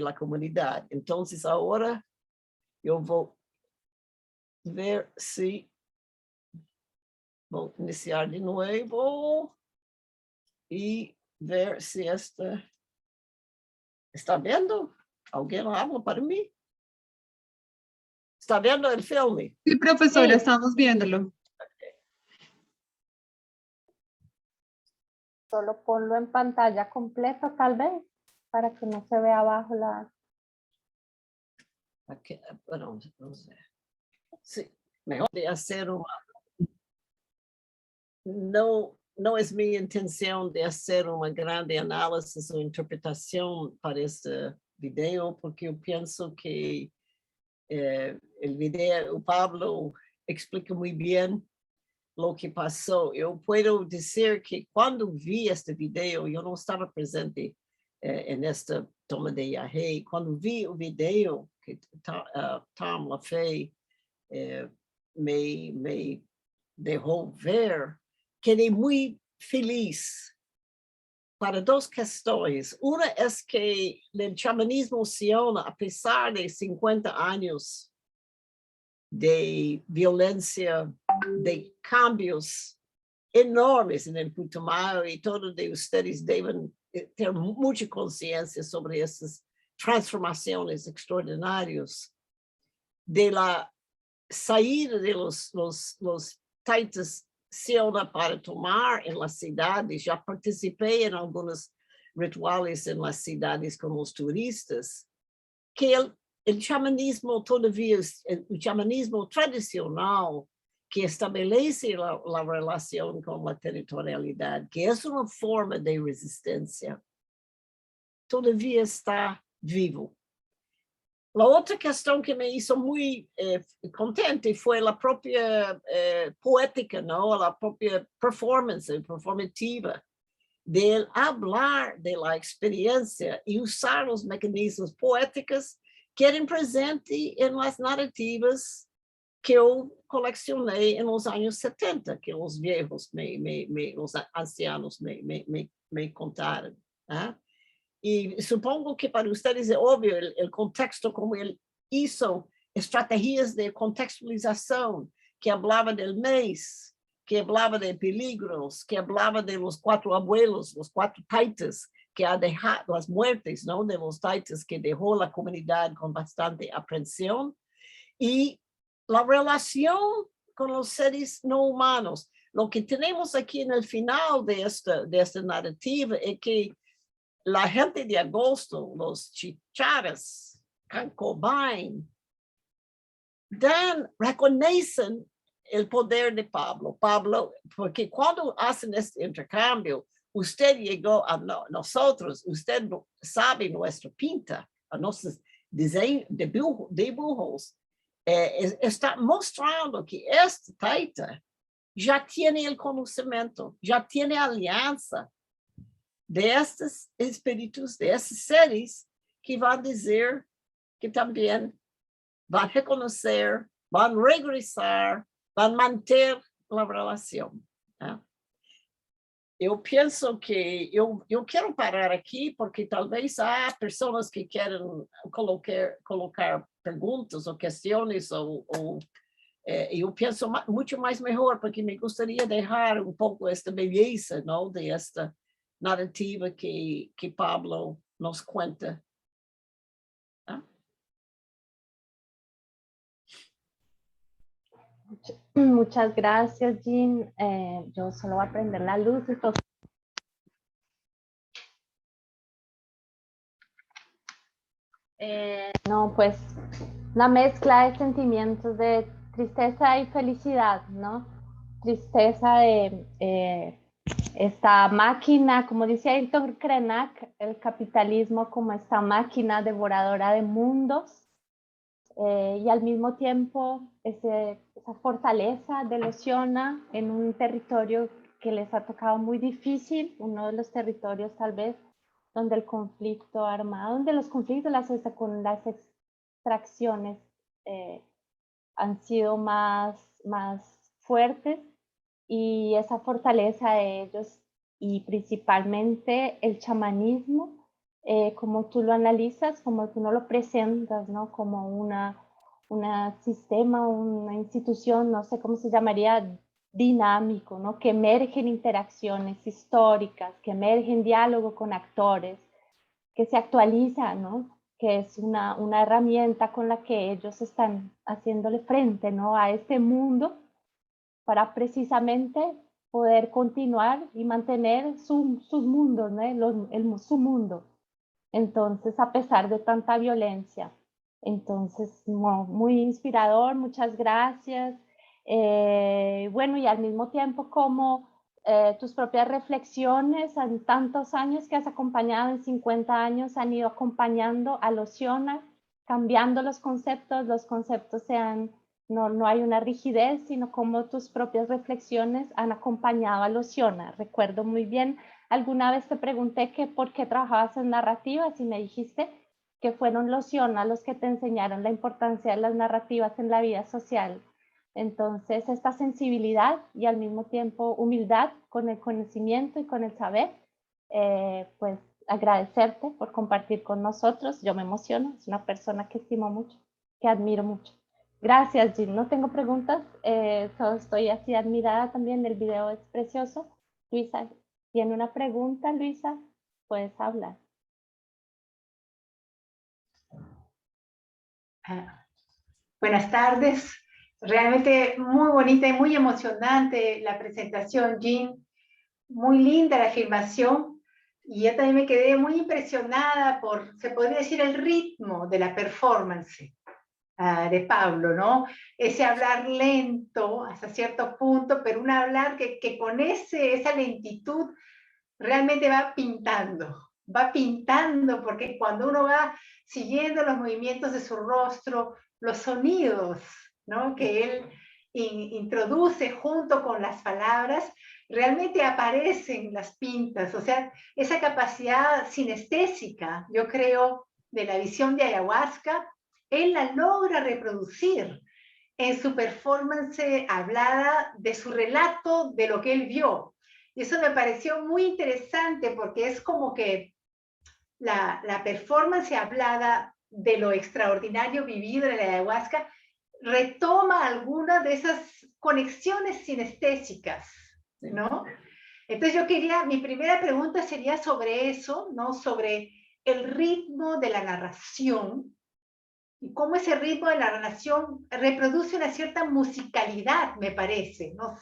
da comunidade. Então, agora eu vou ver se vou iniciar de novo e ver se esta está vendo? Alguém habla para mim? Está vendo o filme? Sí, profesora, estamos viéndolo. Solo ponlo en pantalla completa, tal vez, para que no se vea abajo la... Aqui, vamos ver. Sí, mejor de hacer não é minha intenção de fazer uma grande análise ou interpretação para este vídeo, porque eu penso que o Pablo explica muito bem o que passou. Eu posso dizer que quando vi este vídeo, eu não estava presente nesta toma de Yahé. Quando vi o vídeo que Tom LaFay me dejó ver, quedé muy feliz para dos cuestiones. Una es que el chamanismo Siona, a pesar de 50 años de violencia, de cambios enormes en el Putumayo, y todos de ustedes deben tener mucha conciencia sobre esas transformaciones extraordinarias, de la saída de los taitas Siona para tomar en las ciudades. Ya participé en algunos rituales en las ciudades con los turistas, que el chamanismo todavía, el chamanismo tradicional que establece la relación con la territorialidad, que es una forma de resistencia, todavía está vivo. La otra cuestión que me hizo muy contente fue la propia poética, ¿no? La propia performance, performativa, de hablar de la experiencia y usar los mecanismos poéticos que eran presentes en las narrativas que yo coleccioné en los años 70, que los viejos, los ancianos me contaron. ¿Eh? Y supongo que para ustedes es obvio el contexto, como él hizo estrategias de contextualización, que hablaba del mes, que hablaba de peligros, que hablaba de los 4 abuelos, los 4 taitas, que ha dejado las muertes, ¿no? De los taitas, que dejó la comunidad con bastante aprensión, y la relación con los seres no humanos. Lo que tenemos aquí en el final de esta narrativa es que la gente de agosto, los chicharas, Cancobain, reconocen el poder de Pablo. Pablo, porque cuando hacen este intercambio, usted llegó a nosotros, usted sabe nuestra pinta, a nuestros dibujos, está mostrando que este taita ya tiene el conocimiento, ya tiene alianza de estos espíritus, de estos seres que van a decir que también van a reconocer, van a regresar, van a mantener la relación. ¿Eh? Yo pienso que yo quiero parar aquí porque tal vez hay personas que quieren colocar preguntas o cuestiones yo pienso mucho más mejor porque me gustaría dejar un poco esta belleza, ¿no? De esta narrativa que Pablo nos cuenta. ¿Ah? Muchas gracias, Jean. Yo solo voy a prender la luz. Entonces... no, pues una mezcla de sentimientos de tristeza y felicidad, ¿no? Tristeza de esta máquina, como decía Ayrton Krenak, el capitalismo como esta máquina devoradora de mundos, y al mismo tiempo esa fortaleza de Losiona en un territorio que les ha tocado muy difícil, uno de los territorios tal vez donde el conflicto armado, donde los conflictos con las extracciones han sido más fuertes, y esa fortaleza de ellos y principalmente el chamanismo, como tú lo analizas, como tú no lo presentas, ¿no? Como una sistema, una institución, no sé cómo se llamaría, dinámico, ¿no? Que emergen interacciones históricas, que emergen diálogo con actores, que se actualiza, ¿no? Que es una herramienta con la que ellos están haciéndole frente, ¿no? A este mundo para precisamente poder continuar y mantener sus mundos, ¿no? Su mundo. Entonces, a pesar de tanta violencia. Entonces, no, muy inspirador, muchas gracias. Bueno, y al mismo tiempo como tus propias reflexiones en tantos años que has acompañado, en 50 años, han ido acompañando a Losiona, cambiando los conceptos no hay una rigidez, sino como tus propias reflexiones han acompañado a Losiona. Recuerdo muy bien, alguna vez te pregunté que por qué trabajabas en narrativas y me dijiste que fueron Losiona los que te enseñaron la importancia de las narrativas en la vida social. Entonces, esta sensibilidad y al mismo tiempo humildad con el conocimiento y con el saber, pues agradecerte por compartir con nosotros. Yo me emociono, es una persona que estimo mucho, que admiro mucho. Gracias, Jean. No tengo preguntas, solo estoy así admirada también, el video es precioso. Luisa, ¿tiene una pregunta, Luisa? Puedes hablar. Buenas tardes. Realmente muy bonita y muy emocionante la presentación, Jean. Muy linda la filmación. Y yo también me quedé muy impresionada por, se podría decir, el ritmo de la performance de Pablo, ¿no? Ese hablar lento hasta cierto punto, pero un hablar que con esa lentitud realmente va pintando, porque cuando uno va siguiendo los movimientos de su rostro, los sonidos, ¿no?, que él introduce junto con las palabras, realmente aparecen las pintas. O sea, esa capacidad sinestésica, yo creo, de la visión de ayahuasca, él la logra reproducir en su performance hablada de su relato de lo que él vio. Y eso me pareció muy interesante porque es como que la performance hablada de lo extraordinario vivido en la ayahuasca retoma algunas de esas conexiones sinestésicas, ¿no? Entonces yo quería, mi primera pregunta sería sobre eso, ¿no? Sobre el ritmo de la narración y cómo ese ritmo de la narración reproduce una cierta musicalidad, me parece, ¿no?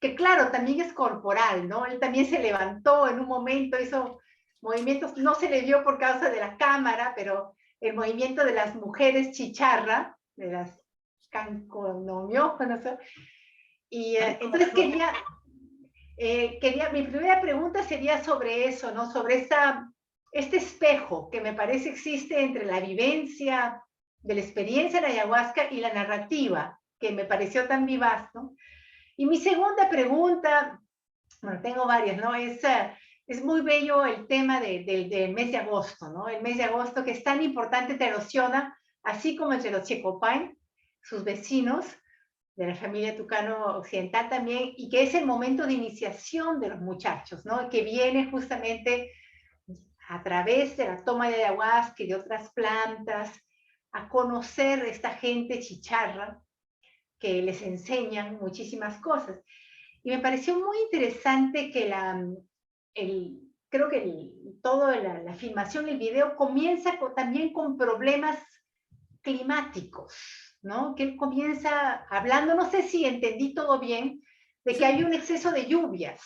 Que claro, también es corporal, ¿no? Él también se levantó en un momento, hizo movimientos, no se le vio por causa de la cámara, pero el movimiento de las mujeres chicharra, de las canconomios, no sé. Y entonces mi primera pregunta sería sobre eso, ¿no? Sobre este espejo que me parece existe entre la vivencia de la experiencia en ayahuasca y la narrativa, que me pareció tan vivaz, ¿no? Y mi segunda pregunta, bueno, tengo varias, ¿no? Es muy bello el tema del mes de agosto, ¿no? El mes de agosto que es tan importante entre los Siona, así como entre los Checopán, sus vecinos de la familia Tucano Occidental también, y que es el momento de iniciación de los muchachos, ¿no? Que viene justamente a través de la toma de ayahuasca y de otras plantas, a conocer a esta gente chicharra que les enseñan muchísimas cosas. Y me pareció muy interesante que creo que toda la filmación, el video, comienza también con problemas climáticos, ¿no? Que él comienza hablando, no sé si entendí todo bien, de que hay un exceso de lluvias,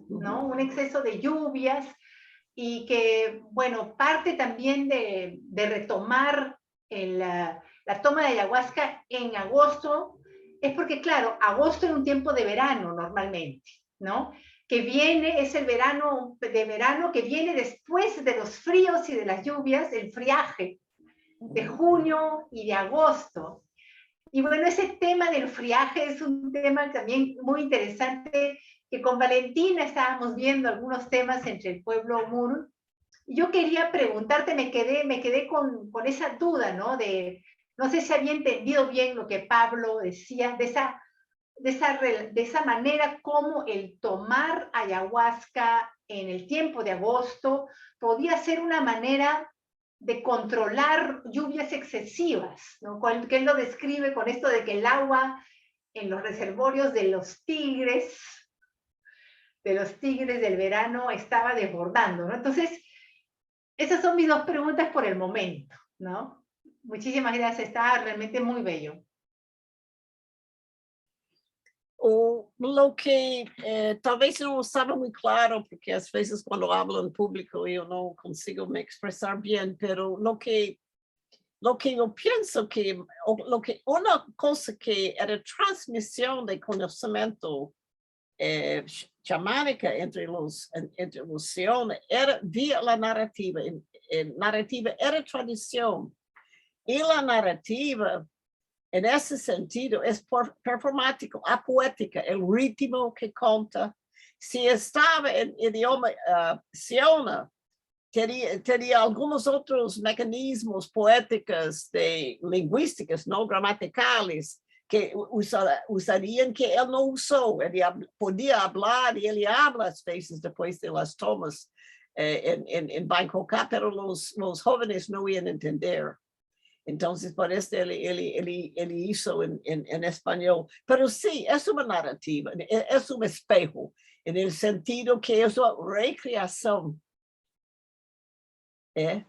¿no? Un exceso de lluvias y que, bueno, parte también de retomar la toma de ayahuasca en agosto, es porque, claro, agosto es un tiempo de verano normalmente, ¿no? Que viene, es el verano que viene después de los fríos y de las lluvias, el friaje de junio y de agosto. Y bueno, ese tema del friaje es un tema también muy interesante, que con Valentina estábamos viendo algunos temas entre el pueblo Muru. Yo quería preguntarte, me quedé con esa duda, ¿no? No sé si había entendido bien lo que Pablo decía, de esa manera como el tomar ayahuasca en el tiempo de agosto podía ser una manera de controlar lluvias excesivas, ¿no? Que él lo describe con esto de que el agua en los reservorios de los tigres del verano estaba desbordando, ¿no? Entonces, esas son mis dos preguntas por el momento, ¿no? Muchísimas gracias, está realmente muy bello. Lo que talvez não estava muito claro, porque às vezes quando hablo em público eu não consigo me expressar bem, pero lo que eu penso que uma coisa que era transmissão de conhecimento xamânica entre os Siona era via a narrativa. Narrativa era tradição. E a narrativa, en ese sentido, es performático, apoética, el ritmo que conta. Si estaba en idioma Siona, tenía algunos otros mecanismos poéticos lingüísticos, no gramaticales, que usarían que él no usó. Él podía hablar y él habla a veces después de las tomas en Bangkok, pero los jóvenes no iban a entender. Entonces, por eso él hizo en español. Pero sí, es una narrativa, es un espejo, en el sentido que es una recreación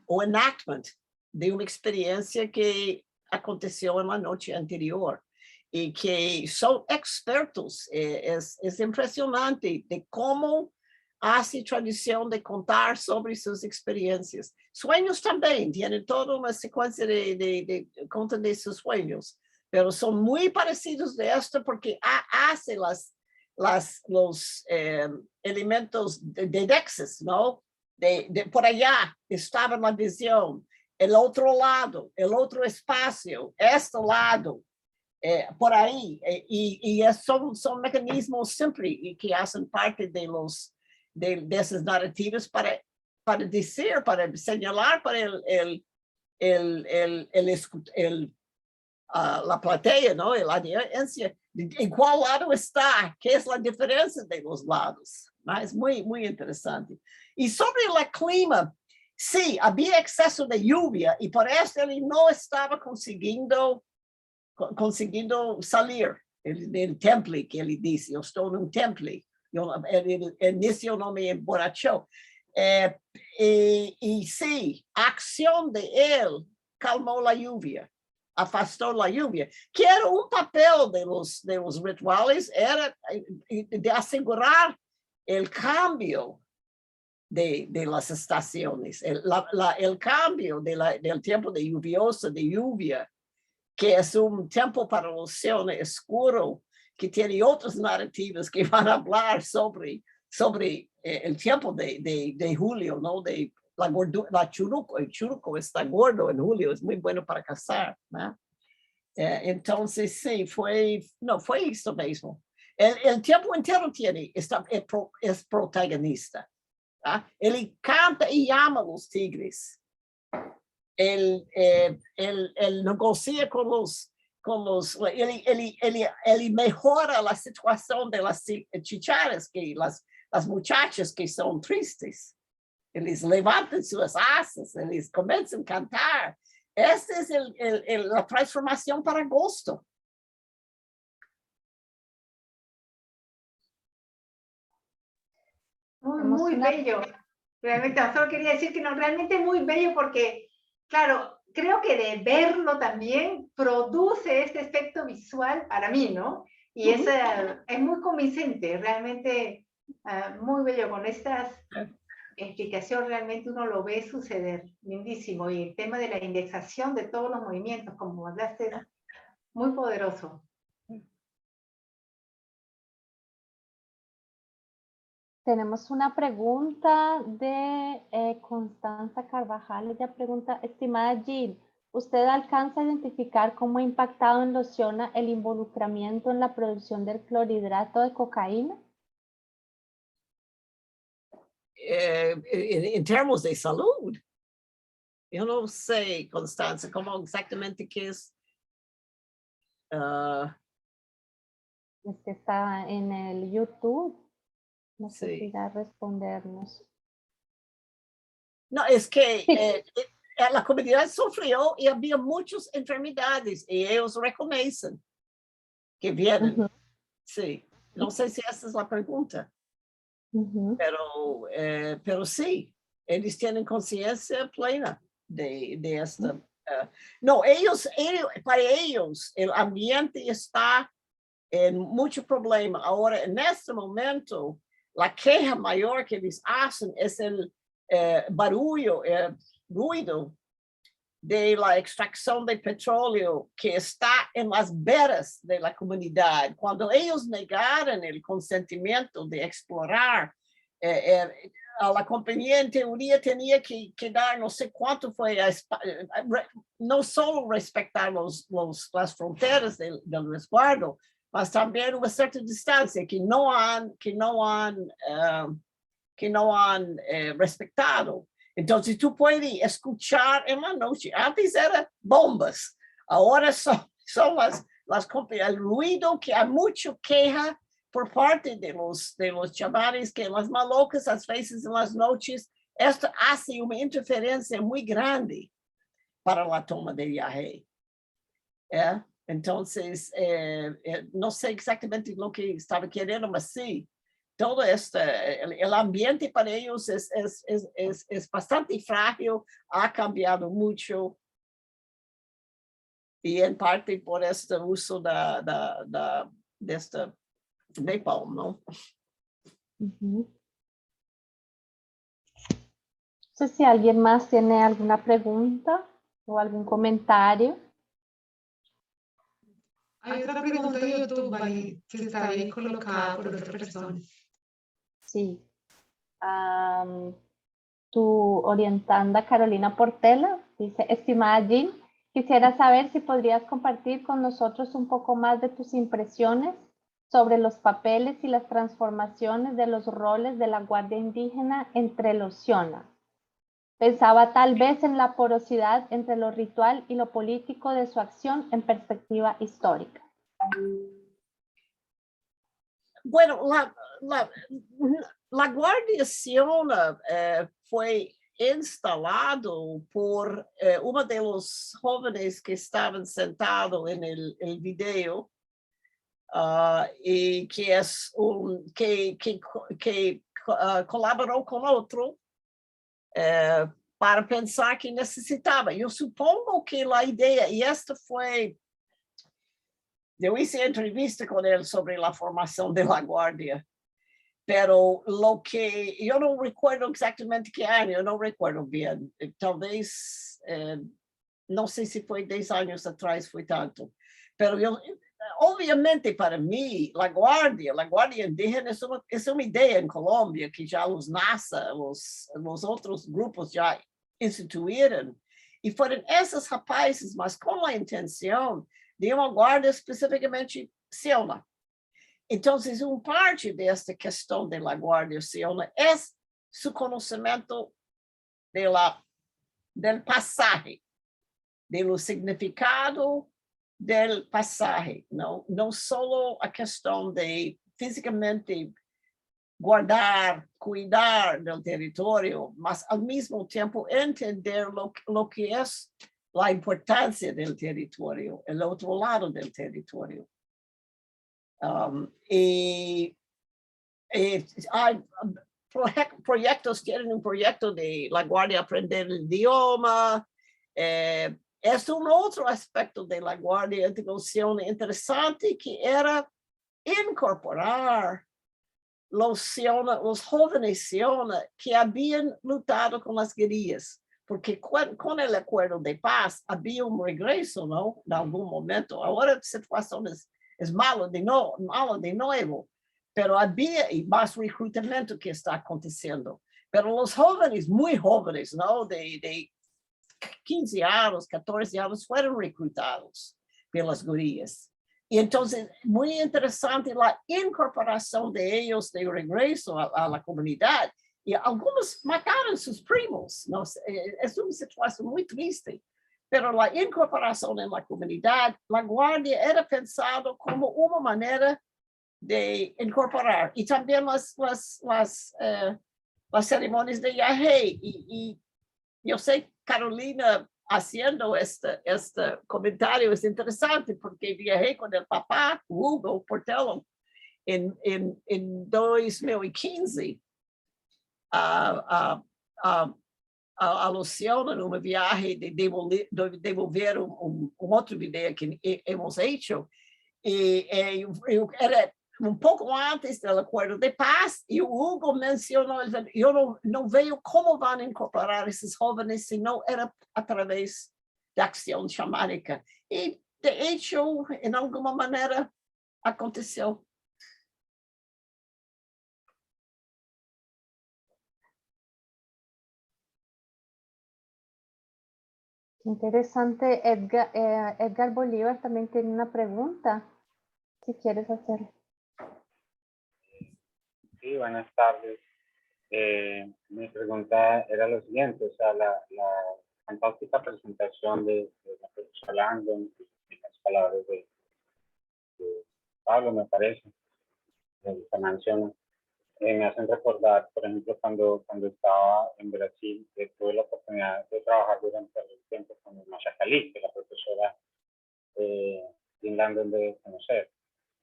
o enactment de una experiencia que aconteció en la noche anterior y que son expertos. Es impresionante de cómo hace tradición de contar sobre sus experiencias. Sueños también, tienen toda una secuencia de contan de sus sueños, pero son muy parecidos de esto porque hace los elementos de Dexys, ¿no? Por allá estaba la visión, el otro lado, el otro espacio, este lado, por ahí, y son mecanismos simples y que hacen parte de esas narrativas para decir, para señalar para la platea, ¿no? La audiencia, en cuál lado está, qué es la diferencia de los lados. ¿No? Es muy, muy interesante. Y sobre el clima, sí, había exceso de lluvia y por eso él no estaba consiguiendo salir del temple que él dice. Yo estoy en un temple. El inicio no me emborrachó. Y sí, acción de él calmó la lluvia, afastó la lluvia, que era un papel de los rituales, era de asegurar el cambio de las estaciones, el cambio del tiempo de lluvioso, de lluvia, que es un tiempo para el cielo oscuro, que tiene otras narrativas que van a hablar sobre el tiempo de julio, ¿no? De la gordura, churuco. El churuco está gordo en julio, es muy bueno para cazar, ¿no? Entonces, sí, fue esto mismo. El tiempo entero es protagonista. ¿Ah? Él canta y llama a los tigres. Él negocia con los él mejora la situación de las chicharas, que las muchachas que son tristes. Él les levanta sus asas, él les comienza a cantar. Esta es la transformación para agosto. Muy bello. Realmente, solo quería decir que no, realmente muy bello porque, claro, creo que de verlo también produce este efecto visual para mí, ¿no? Y es muy convincente, realmente muy bello. Con estas explicaciones realmente uno lo ve suceder, lindísimo. Y el tema de la indexación de todos los movimientos, como hablaste, es muy poderoso. Tenemos una pregunta de Constanza Carvajal. Ella pregunta, estimada Jill, ¿usted alcanza a identificar cómo ha impactado en Loziona el involucramiento en la producción del clorhidrato de cocaína? En términos de salud, yo no sé, Constanza, cómo exactamente qué es. Es que está en el YouTube. No sé Sí. si va a respondernos. No, es que la comunidad sufrió y había muchas enfermedades y ellos reconocen que vienen. Sí, no sé si esa es la pregunta, pero sí, ellos tienen conciencia plena de esta. No, para ellos, el ambiente está en mucho problema. Ahora, en este momento, la queja mayor que ellos hacen es el barullo, ruido de la extracción de petróleo que está en las veras de la comunidad. Cuando ellos negaron el consentimiento de explorar, a la compañía en teoría tenía que dar no sé cuánto fue, no solo respetar las fronteras del resguardo, mas también una cierta distancia que no han respetado. Entonces tú puedes escuchar en la noche. Antes eran bombas, ahora son el ruido, que hay mucho queja por parte de los chamanes, que en las malocas, a veces en las noches, esto hace una interferencia muy grande para la toma de viaje. Entonces, no sé exactamente lo que estaba queriendo, pero sí, todo esto, el ambiente para ellos es bastante frágil, ha cambiado mucho. Y en parte por este uso de esta napalm, ¿no? No sé si alguien más tiene alguna pregunta o algún comentario. Hay otra pregunta de YouTube, ¿vale? Que está bien colocada por otra persona. Sí. Tu orientanda Carolina Portela dice, estimada Jean, quisiera saber si podrías compartir con nosotros un poco más de tus impresiones sobre los papeles y las transformaciones de los roles de la Guardia Indígena entre los Xionas. Pensaba tal vez en la porosidad entre lo ritual y lo político de su acción en perspectiva histórica. Bueno, la Guardia Siona fue instalado por uno de los jóvenes que estaban sentados en el video, y que es que colaboró con otro para pensar que necesitaba. Yo supongo que la idea, y esta fue, yo hice entrevista con él sobre la formación de la Guardia, pero lo que yo no recuerdo exactamente qué año, no recuerdo bien, tal vez, no sé si fue 10 años atrás, fue tanto, pero yo, obviamente para mí, la Guardia Indígena es una idea en Colombia que ya los NASA, los otros grupos ya instituyeron, y fueron esos rapazes, mas con la intención de uma guarda especificamente Siona. Entonces, parte de esta questão de la Guardia Siona es su conocimiento del pasaje, de lo significado del pasaje, no solo a questão de fisicamente guardar, cuidar del territorio, mas al mismo tiempo entender lo que es la importancia del territorio, el otro lado del territorio. Y hay proyectos, tienen un proyecto de la Guardia aprender el idioma. Es un otro aspecto de la Guardia Anticorrupción interesante, que era incorporar los jóvenes Siona que habían lutado con las guerrillas, porque con el acuerdo de paz había un regreso, ¿no? En algún momento. Ahora la situación es mala de nuevo, pero había más reclutamiento que está aconteciendo. Pero los jóvenes, muy jóvenes, ¿no? De 15 años, 14 años, fueron reclutados por las guerrillas. Y entonces, muy interesante la incorporación de ellos de regreso a la comunidad. Y algunos mataron a sus primos, ¿no? Es una situación muy triste. Pero la incorporación en la comunidad, la Guardia era pensado como una manera de incorporar. Y también las ceremonias de Yahé. Y yo sé, Carolina, haciendo este comentario es interesante, porque viajé con el papá, Hugo Portela, en 2015 a Luciana, en un viaje de devolver un otro video que hemos hecho. Y era un poco antes del acuerdo de paz, y Hugo mencionó, yo no veo cómo van a incorporar esos jóvenes si no era a través de acción chamánica. Y de hecho, en alguna manera, aconteció. Interesante. Edgar Bolívar también tiene una pregunta, si quieres hacerlo. Sí, buenas tardes. Mi pregunta era lo siguiente, o sea, la fantástica presentación de la profesora Langdon y las palabras de Pablo, me parece, se menciona, me hacen recordar, por ejemplo, cuando estaba en Brasil, tuve la oportunidad de trabajar durante algún tiempo con Masha Khalid, que la profesora Finlandia de conocer.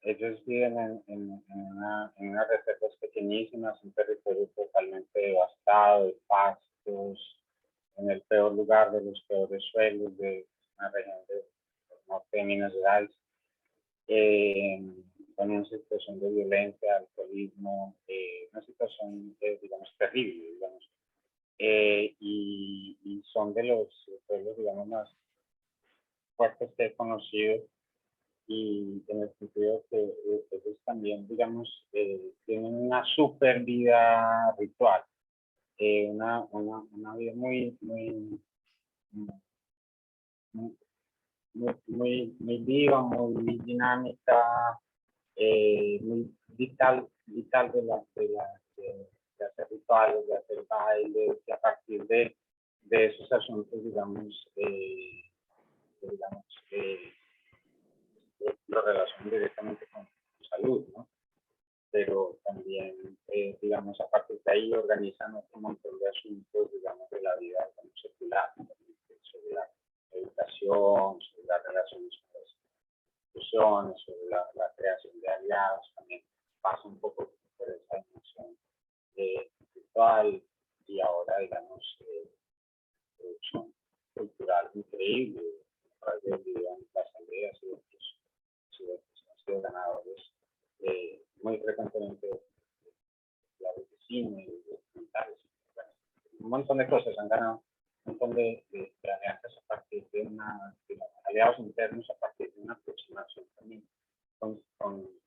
Ellos viven en unas reservas pequeñísimas, un territorio totalmente devastado, de pastos, en el peor lugar de los peores suelos de una región del norte de Minas Gerais, con una situación de violencia, alcoholismo, una situación, digamos, terrible, digamos. Y son de los pueblos, digamos, más fuertes que he conocido, y en el sentido que ellos también, digamos, tienen una super vida ritual, una vida muy viva, muy dinámica, muy vital de hacer rituales, de hacer bailes, y a partir de esos asuntos, digamos, lo relacionan directamente con su salud, ¿no? Pero también, digamos, a partir de ahí organizan otro montón de asuntos, digamos, de la vida secular, sobre la educación, sobre las relaciones con las instituciones, sobre la creación de aliados, también pasa un poco por esa dimensión espiritual, y ahora, digamos, producción cultural increíble, a través del video en las aldeas y otros han sido ganadores muy frecuentemente de cine, de documentales, bueno, un montón de cosas, han ganado un montón de alianzas a partir de aliados internos, a partir de una aproximación también con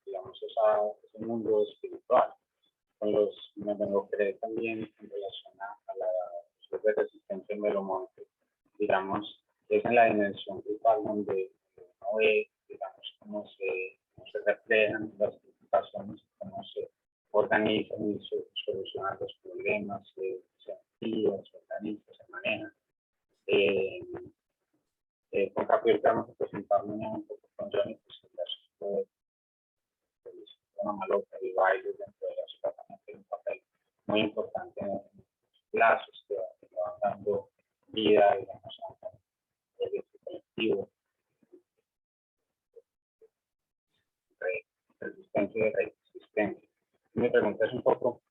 digamos, ese mundo espiritual, con los, me vengo a creer también en relación a la de resistencia en Belomonte, digamos, es en la dimensión ritual donde uno ve, digamos, cómo se reflejan las preocupaciones, cómo se organizan y se solucionan los problemas, se activan, se organizan, se manejan. Con Gabriel vamos a presentar mañana un poco con Johnny, pues una malota y baile dentro de la ciudad también tiene un papel muy importante en los plazos que van dando vida, digamos, al colectivo. Resistencia y resistencia. Mi pregunta es un poco,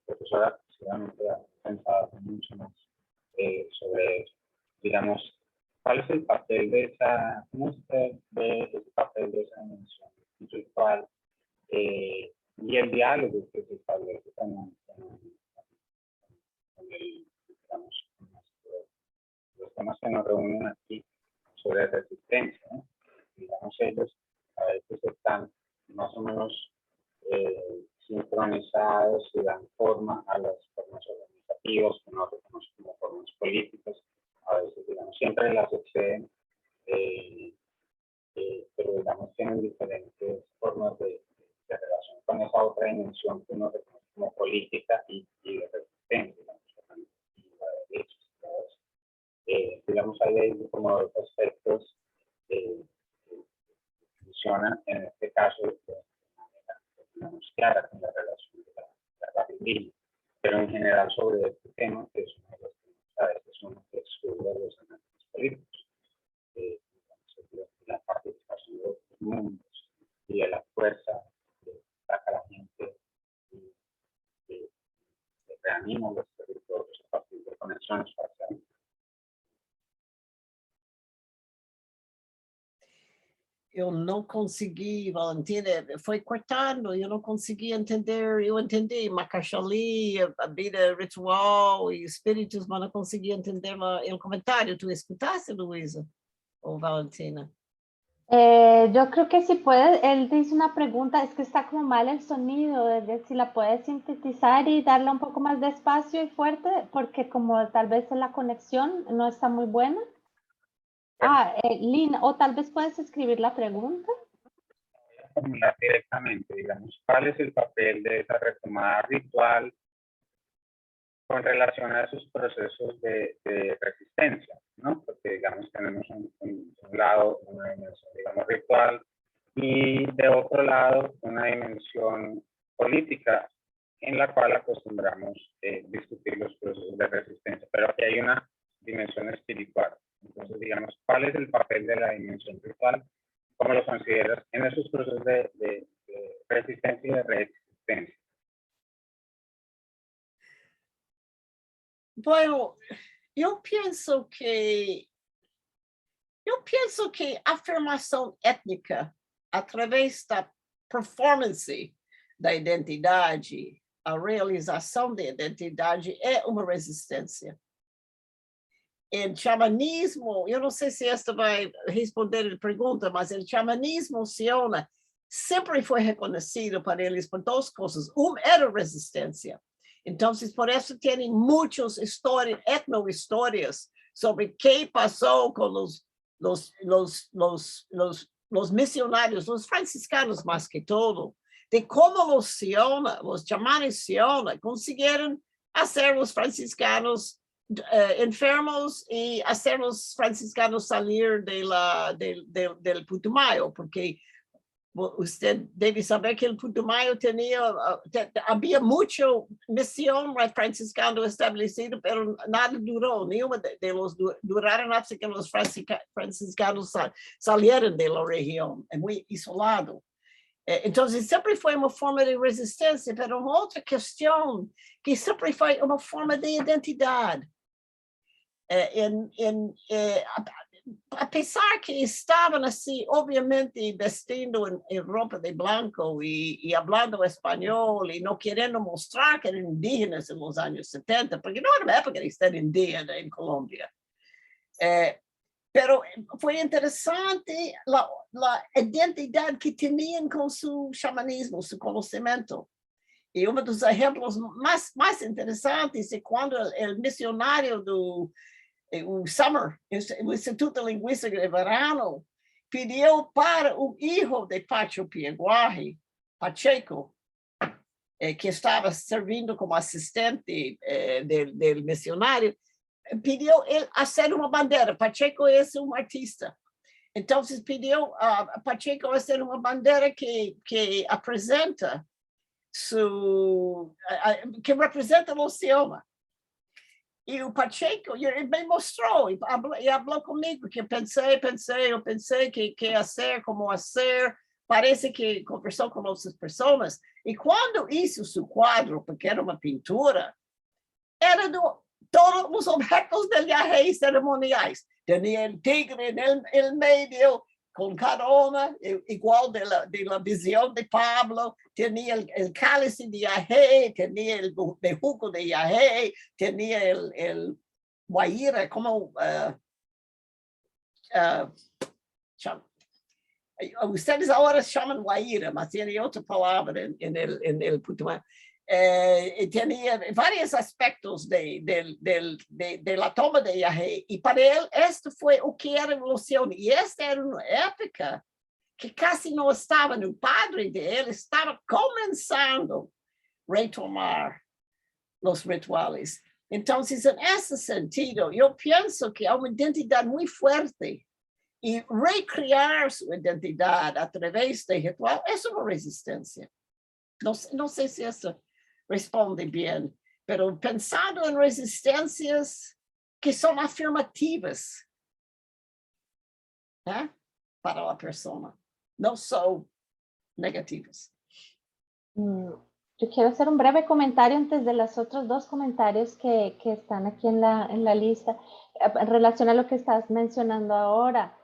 profesora, seguramente ha pensado mucho más sobre eso. Digamos, ¿cuál es el papel de esa, cómo usted ve el papel de esa dimensión ritual y el diálogo que se establece con el, digamos, los temas que nos reúnen aquí sobre resistencia, ¿no? Digamos, ellos a veces están más o menos sincronizados y dan forma a las formas organizativas que no reconocen como formas políticas, a veces, digamos, siempre las exceden, pero, digamos, tienen diferentes formas de relación con esa otra dimensión que uno reconoce como política y de resistencia, digamos, y la de derechos, digamos, hay como dos aspectos que funcionan en este caso de manera, digamos, clara con la relación de la guerrilla, pero en general sobre este tema, que es uno de los temas a veces uno que estudia los análisis políticos, la participación de los mundos y de la fuerza que saca a la gente y que reanima los territorios a partir de conexiones parciales. Eu não consegui, Valentina, foi cortando, eu não consegui entender, eu entendi Macaxali, a vida ritual e espíritos, mas não consegui entender o comentário. Tu escutaste, Luisa ou Valentina? Yo creo que si puede, él dice una pregunta, es que está como mal el sonido, si la puedes sintetizar y darla un poco más despacio y fuerte, porque como tal vez la conexión no está muy buena. Lina, o tal vez puedes escribir la pregunta. Voy a formular directamente, digamos, ¿cuál es el papel de esa retomada ritual con relación a esos procesos de resistencia, ¿no? Porque, digamos, tenemos un lado, una dimensión, digamos, ritual, y de otro lado una dimensión política en la cual acostumbramos discutir los procesos de resistencia, pero aquí hay una dimensión espiritual. Entonces, digamos, ¿cuál es el papel de la dimensión espiritual? ¿Cómo lo consideras en esos procesos de resistencia y de resistencia? Bueno, yo pienso que afirmação étnica, através da performance da identidade, a realização da identidade é uma resistência. Em xamanismo, eu não sei se esta vai responder a pergunta, mas o xamanismo siona sempre foi reconhecido para eles por duas coisas. Era resistência. Então, por isso tem muitas histórias, etnohistórias sobre o que passou com los missionários, os franciscanos mais que todo, de como os chamanes Siona conseguiram fazer os franciscanos enfermos e fazer os franciscanos sair del Putumayo, porque você deve saber que o Putumayo havia muita missão franciscana estabelecida, mas nada durou, nenhuma deles duraram até que os franciscanos saíram da região, é muito isolado. Então, sempre foi uma forma de resistência, mas uma outra questão que sempre foi uma forma de identidade. Apesar que estavam assim, obviamente, vestindo em roupa de branco e falando espanhol e não querendo mostrar que eram indígenas nos anos 70, porque não era uma época de estar indígena em Colômbia. Pero foi interessante a identidade que tinham com seu xamanismo, seu conhecimento. E um dos exemplos mais interessantes é quando o missionário do Summer, o Instituto Linguístico de Verano, pediu para o filho de Pacho Piaguari, Pacheco, que estava servindo como assistente do missionário, pediu ele a fazer uma bandeira. Pacheco é um artista. Então, pediu a Pacheco a fazer uma bandeira que apresenta que representa o Siona. E o Pacheco, ele me mostrou, e falou comigo, que eu pensei que ia ser, como ia ser, parece que conversou com outras pessoas, e quando hizo seu quadro, porque era uma pintura, era todos os objetos de viajes cerimoniais. Tinha o tigre no meio, com carona, igual da visão de Pablo, tinha o cálice de Yahé, tinha o bejuco de Yahé, tinha o guaíra, como ustedes agora chamam guaíra, mas tem outra palavra em Putumayo. Tinha vários aspectos da toma de Yahé, e para ele, este foi o que era a evolução. E esta era uma época que quase não estava no padre dele, estava começando a retomar os rituais. Então, nesse sentido, eu penso que há uma identidade muito forte, e recriar sua identidade através do ritual é uma resistência. Não sei se essa responde bem, mas pensando em resistências que são afirmativas, né, para a pessoa, não são negativas. Yo quiero hacer un breve comentario antes de los otros dos comentarios que están aquí en la lista, en relación a lo que estás mencionando ahora.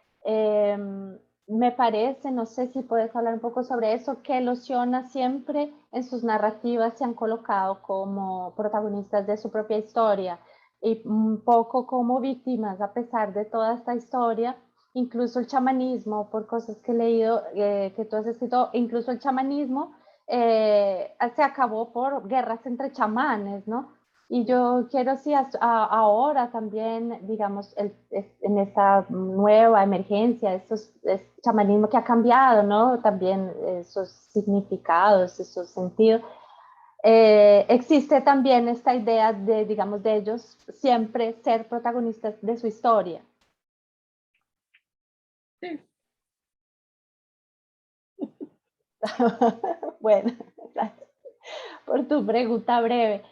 Me parece, no sé si puedes hablar un poco sobre eso, que los Siona siempre en sus narrativas se han colocado como protagonistas de su propia historia y un poco como víctimas a pesar de toda esta historia. Incluso el chamanismo, por cosas que he leído, que tú has escrito, incluso el chamanismo se acabó por guerras entre chamanes, ¿no? Y yo quiero, si ahora también, digamos, en esta nueva emergencia, este chamanismo que ha cambiado, ¿no? También esos significados, esos sentidos. Existe también esta idea de, digamos, de ellos siempre ser protagonistas de su historia. Sí. Bueno, gracias por tu pregunta breve.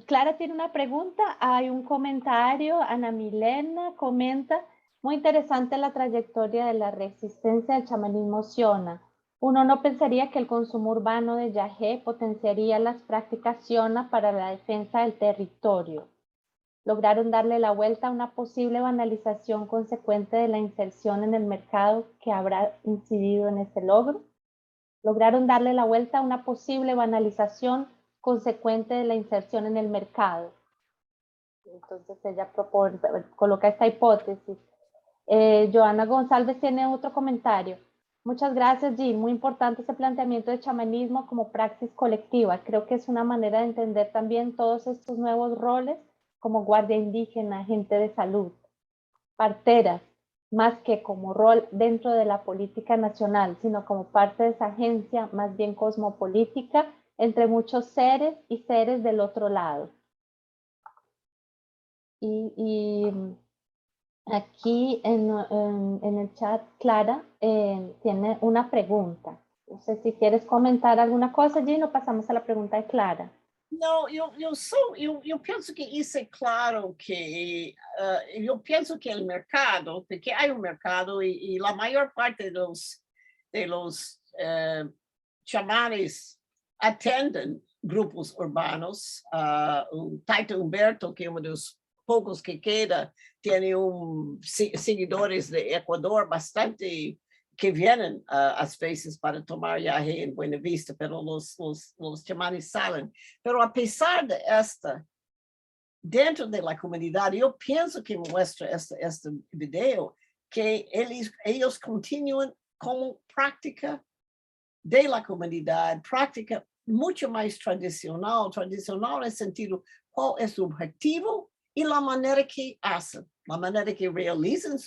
Clara tiene una pregunta, hay un comentario, Ana Milena comenta, muy interesante la trayectoria de la resistencia del chamanismo Shona. Uno no pensaría que el consumo urbano de yagé potenciaría las prácticas Shona para la defensa del territorio. Lograron darle la vuelta a una posible banalización consecuente de la inserción en el mercado que habrá incidido en ese logro. Lograron darle la vuelta a una posible banalización consecuente de la inserción en el mercado. Entonces ella coloca esta hipótesis. Joana González tiene otro comentario. Muchas gracias, Jean. Muy importante ese planteamiento de chamanismo como praxis colectiva. Creo que es una manera de entender también todos estos nuevos roles como guardia indígena, agente de salud, parteras, más que como rol dentro de la política nacional, sino como parte de esa agencia más bien cosmopolítica entre muchos seres y seres del otro lado. Y aquí en el chat, Clara tiene una pregunta. No sé si quieres comentar alguna cosa, Jean, o pasamos a la pregunta de Clara. Não, eu penso que isso é claro que eu penso que o mercado, porque há um mercado e a maior parte dos chamanes atendem grupos urbanos. O Taito Humberto, que é um dos poucos que queda, tem seguidores de Equador bastante que vienen às vezes para tomar yagé em Buena Vista, pero los chamanes salen. Pero a pesar de esta, dentro de la comunidade, eu penso que mostra este video, que eles continuam como prática de la comunidade, prática muito mais tradicional no sentido qual é o objetivo e a maneira que hacen, a maneira que realizam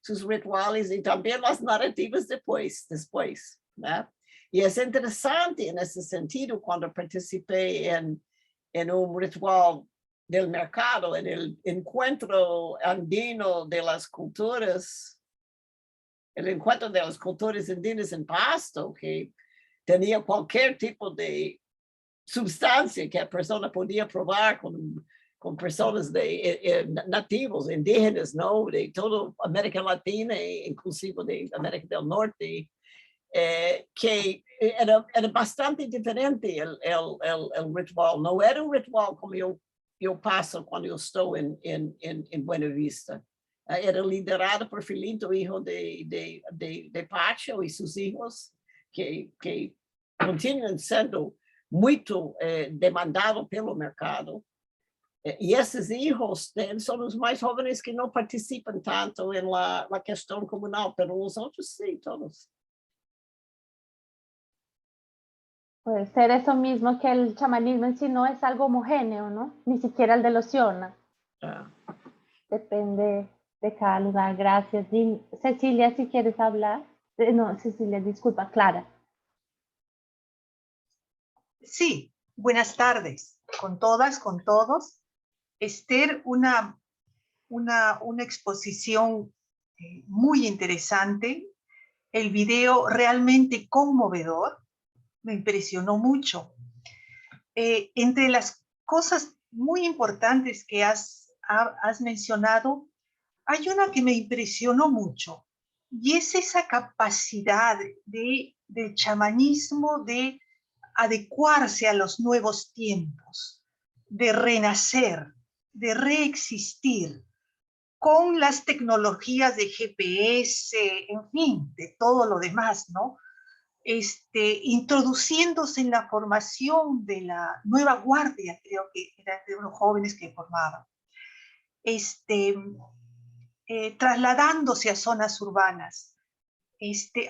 sus rituales e também as narrativas depois, né? E é interessante nesse sentido quando participei em ritual del mercado, en el encuentro andino de las culturas, el encuentro de las culturas andinas en Pasto, que tenía cualquier tipo de sustancia que a persona podía probar con personas nativos, indígenas, ¿no? De toda América Latina, inclusive de América del Norte, que era bastante diferente el ritual. No era un ritual como yo paso cuando yo estoy en Buena Vista. Era liderado por Filinto, hijo de Pacho y sus hijos, que continúan siendo muy demandados pelo mercado. E esses hijos são os mais jovens que não participam tanto na questão comunal, mas os outros sim, todos. Puede ser eso mismo, que el chamanismo en sí no es algo homogéneo, ¿no? Ni siquiera el de los Shona. Depende de cada lugar. Gracias. Cecilia, si quieres hablar. No, Cecilia, disculpa, Clara. Sí, buenas tardes, con todas, con todos. Esther, una exposición muy interesante, el video realmente conmovedor, me impresionó mucho. Entre las cosas muy importantes que has mencionado, hay una que me impresionó mucho, y es esa capacidad del chamanismo de adecuarse a los nuevos tiempos, de renacer, de reexistir, con las tecnologías de GPS, en fin, de todo lo demás, ¿no? Introduciéndose en la formación de la nueva guardia, creo que eran de unos jóvenes que formaban, trasladándose a zonas urbanas.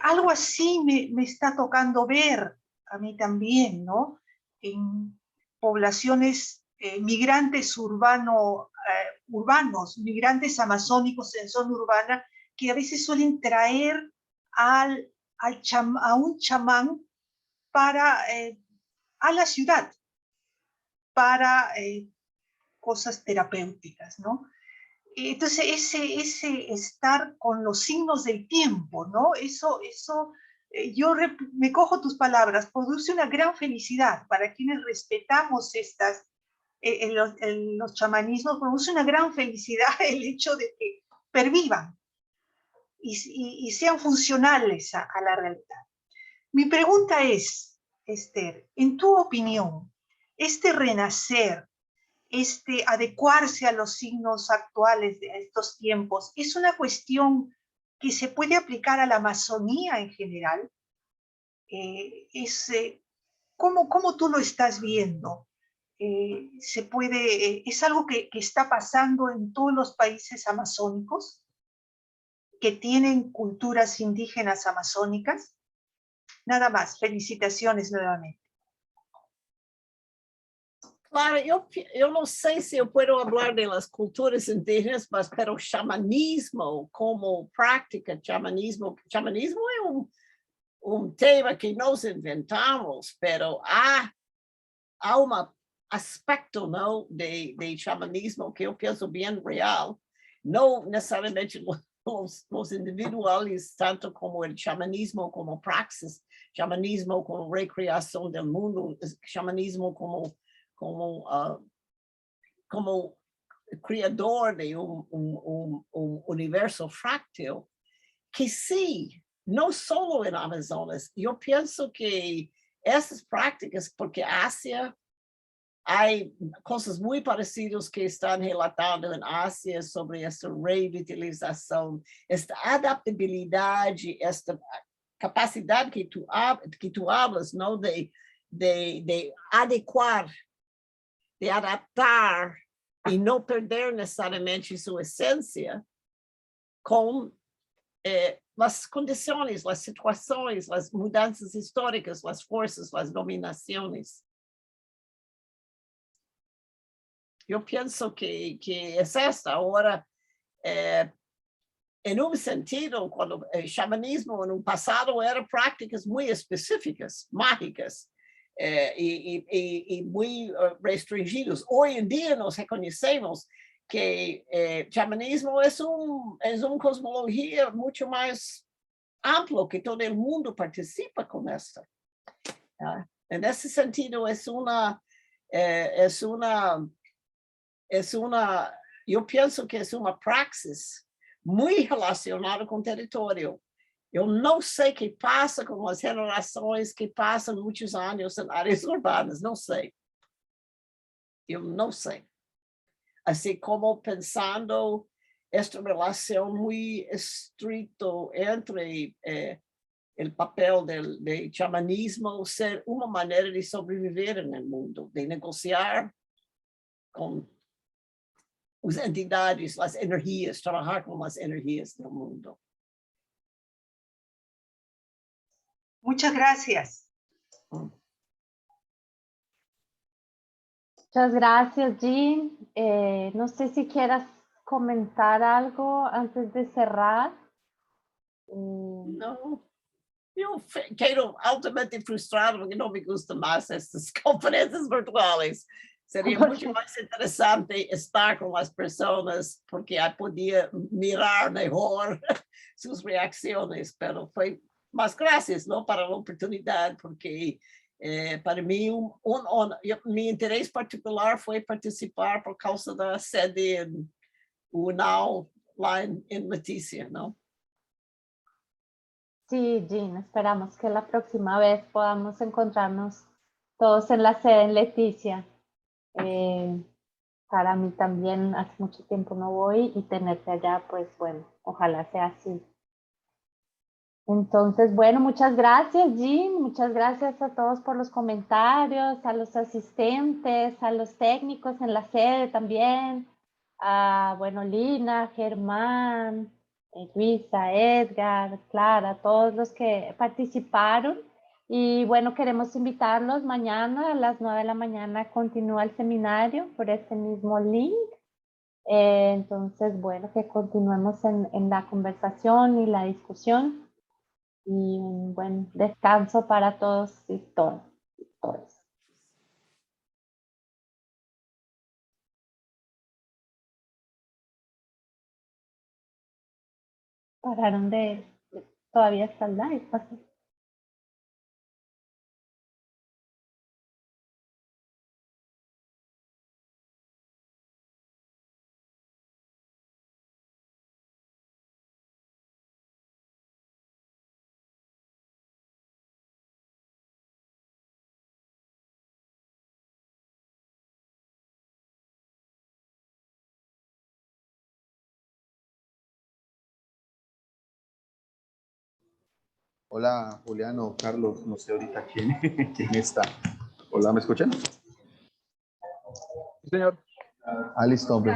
Algo así me está tocando ver a mí también, ¿no? En poblaciones migrantes urbanos, migrantes amazónicos en zona urbana, que a veces suelen traer a un chamán a la ciudad para cosas terapéuticas, ¿no? Entonces ese estar con los signos del tiempo, ¿no? Eso me cojo tus palabras, produce una gran felicidad para quienes respetamos estas, en los chamanismos, produce una gran felicidad el hecho de que pervivan y sean funcionales a la realidad. Mi pregunta es, Esther, en tu opinión, este renacer, este adecuarse a los signos actuales de estos tiempos, ¿es una cuestión que se puede aplicar a la Amazonía en general? ¿Cómo tú lo estás viendo? ¿Es algo que está pasando en todos los países amazónicos que tienen culturas indígenas amazónicas? Nada más, felicitaciones nuevamente. Claro, eu não sei se eu posso falar das culturas indígenas, mas para o xamanismo como prática, xamanismo é tema que nós inventamos, pero há aspecto não, de xamanismo que eu penso bem real, não necessariamente los individuales, tanto como o xamanismo como praxis, xamanismo como recreação do mundo, xamanismo como criador de universo frágil, que sim, não só em Amazonas, eu penso que essas práticas, porque Ásia, há coisas muito parecidas que estão relatando em Ásia sobre essa revitalização, esta adaptabilidade, esta capacidade que tu hablas, não, de adequar, de adaptar e não perder necessariamente sua essência com as condições, as situações, as mudanças históricas, as forças, as dominações. Eu penso que é esta hora, em um sentido, quando o xamanismo no passado era práticas muito específicas, mágicas, e muito restringidos. Hoje em dia nós reconhecemos que xamanismo é uma cosmologia muito mais ampla, que todo mundo participa com essa. Nesse sentido, eu penso que é uma praxis muito relacionada com o território. Eu não sei o que passa com as gerações que passam muitos anos em áreas urbanas, não sei. Eu não sei. Assim como pensando esta relação muito estrita entre o papel do xamanismo ser uma maneira de sobreviver no mundo, de negociar com as entidades, as energias, trabalhar com as energias do mundo. Muchas gracias. Muchas gracias, Jean. No sé si quieras comentar algo antes de cerrar. Não. Eu quero altamente frustrado porque não me gustam mais essas conferências virtuais. Seria muito mais interessante estar com as pessoas, porque eu podia mirar melhor suas reações, pero foi. Mas graças, não, para a oportunidade, porque para mim meu interesse particular foi participar por causa da sede UNAL lá em Letícia, não? Sí, Jean, esperamos que la próxima vez podamos encontrarnos todos en la sede en Leticia. Para mí también hace mucho tiempo no voy y tenerte allá, pues bueno, ojalá sea así. Entonces, bueno, muchas gracias, Jean, muchas gracias a todos por los comentarios, a los asistentes, a los técnicos en la sede también, a, bueno, Lina, Germán, Luisa, Edgar, Clara, todos los que participaron. Y bueno, queremos invitarlos mañana a las 9 de la mañana, continúa el seminario por este mismo link. Entonces, bueno, que continuemos en la conversación y la discusión. Y un buen descanso para todos y todas. Pararon todavía está el live. Hola, Juliano, Carlos, no sé ahorita quién, quién está. Hola, ¿me escuchan? Sí, señor. Ah, listo, hombre.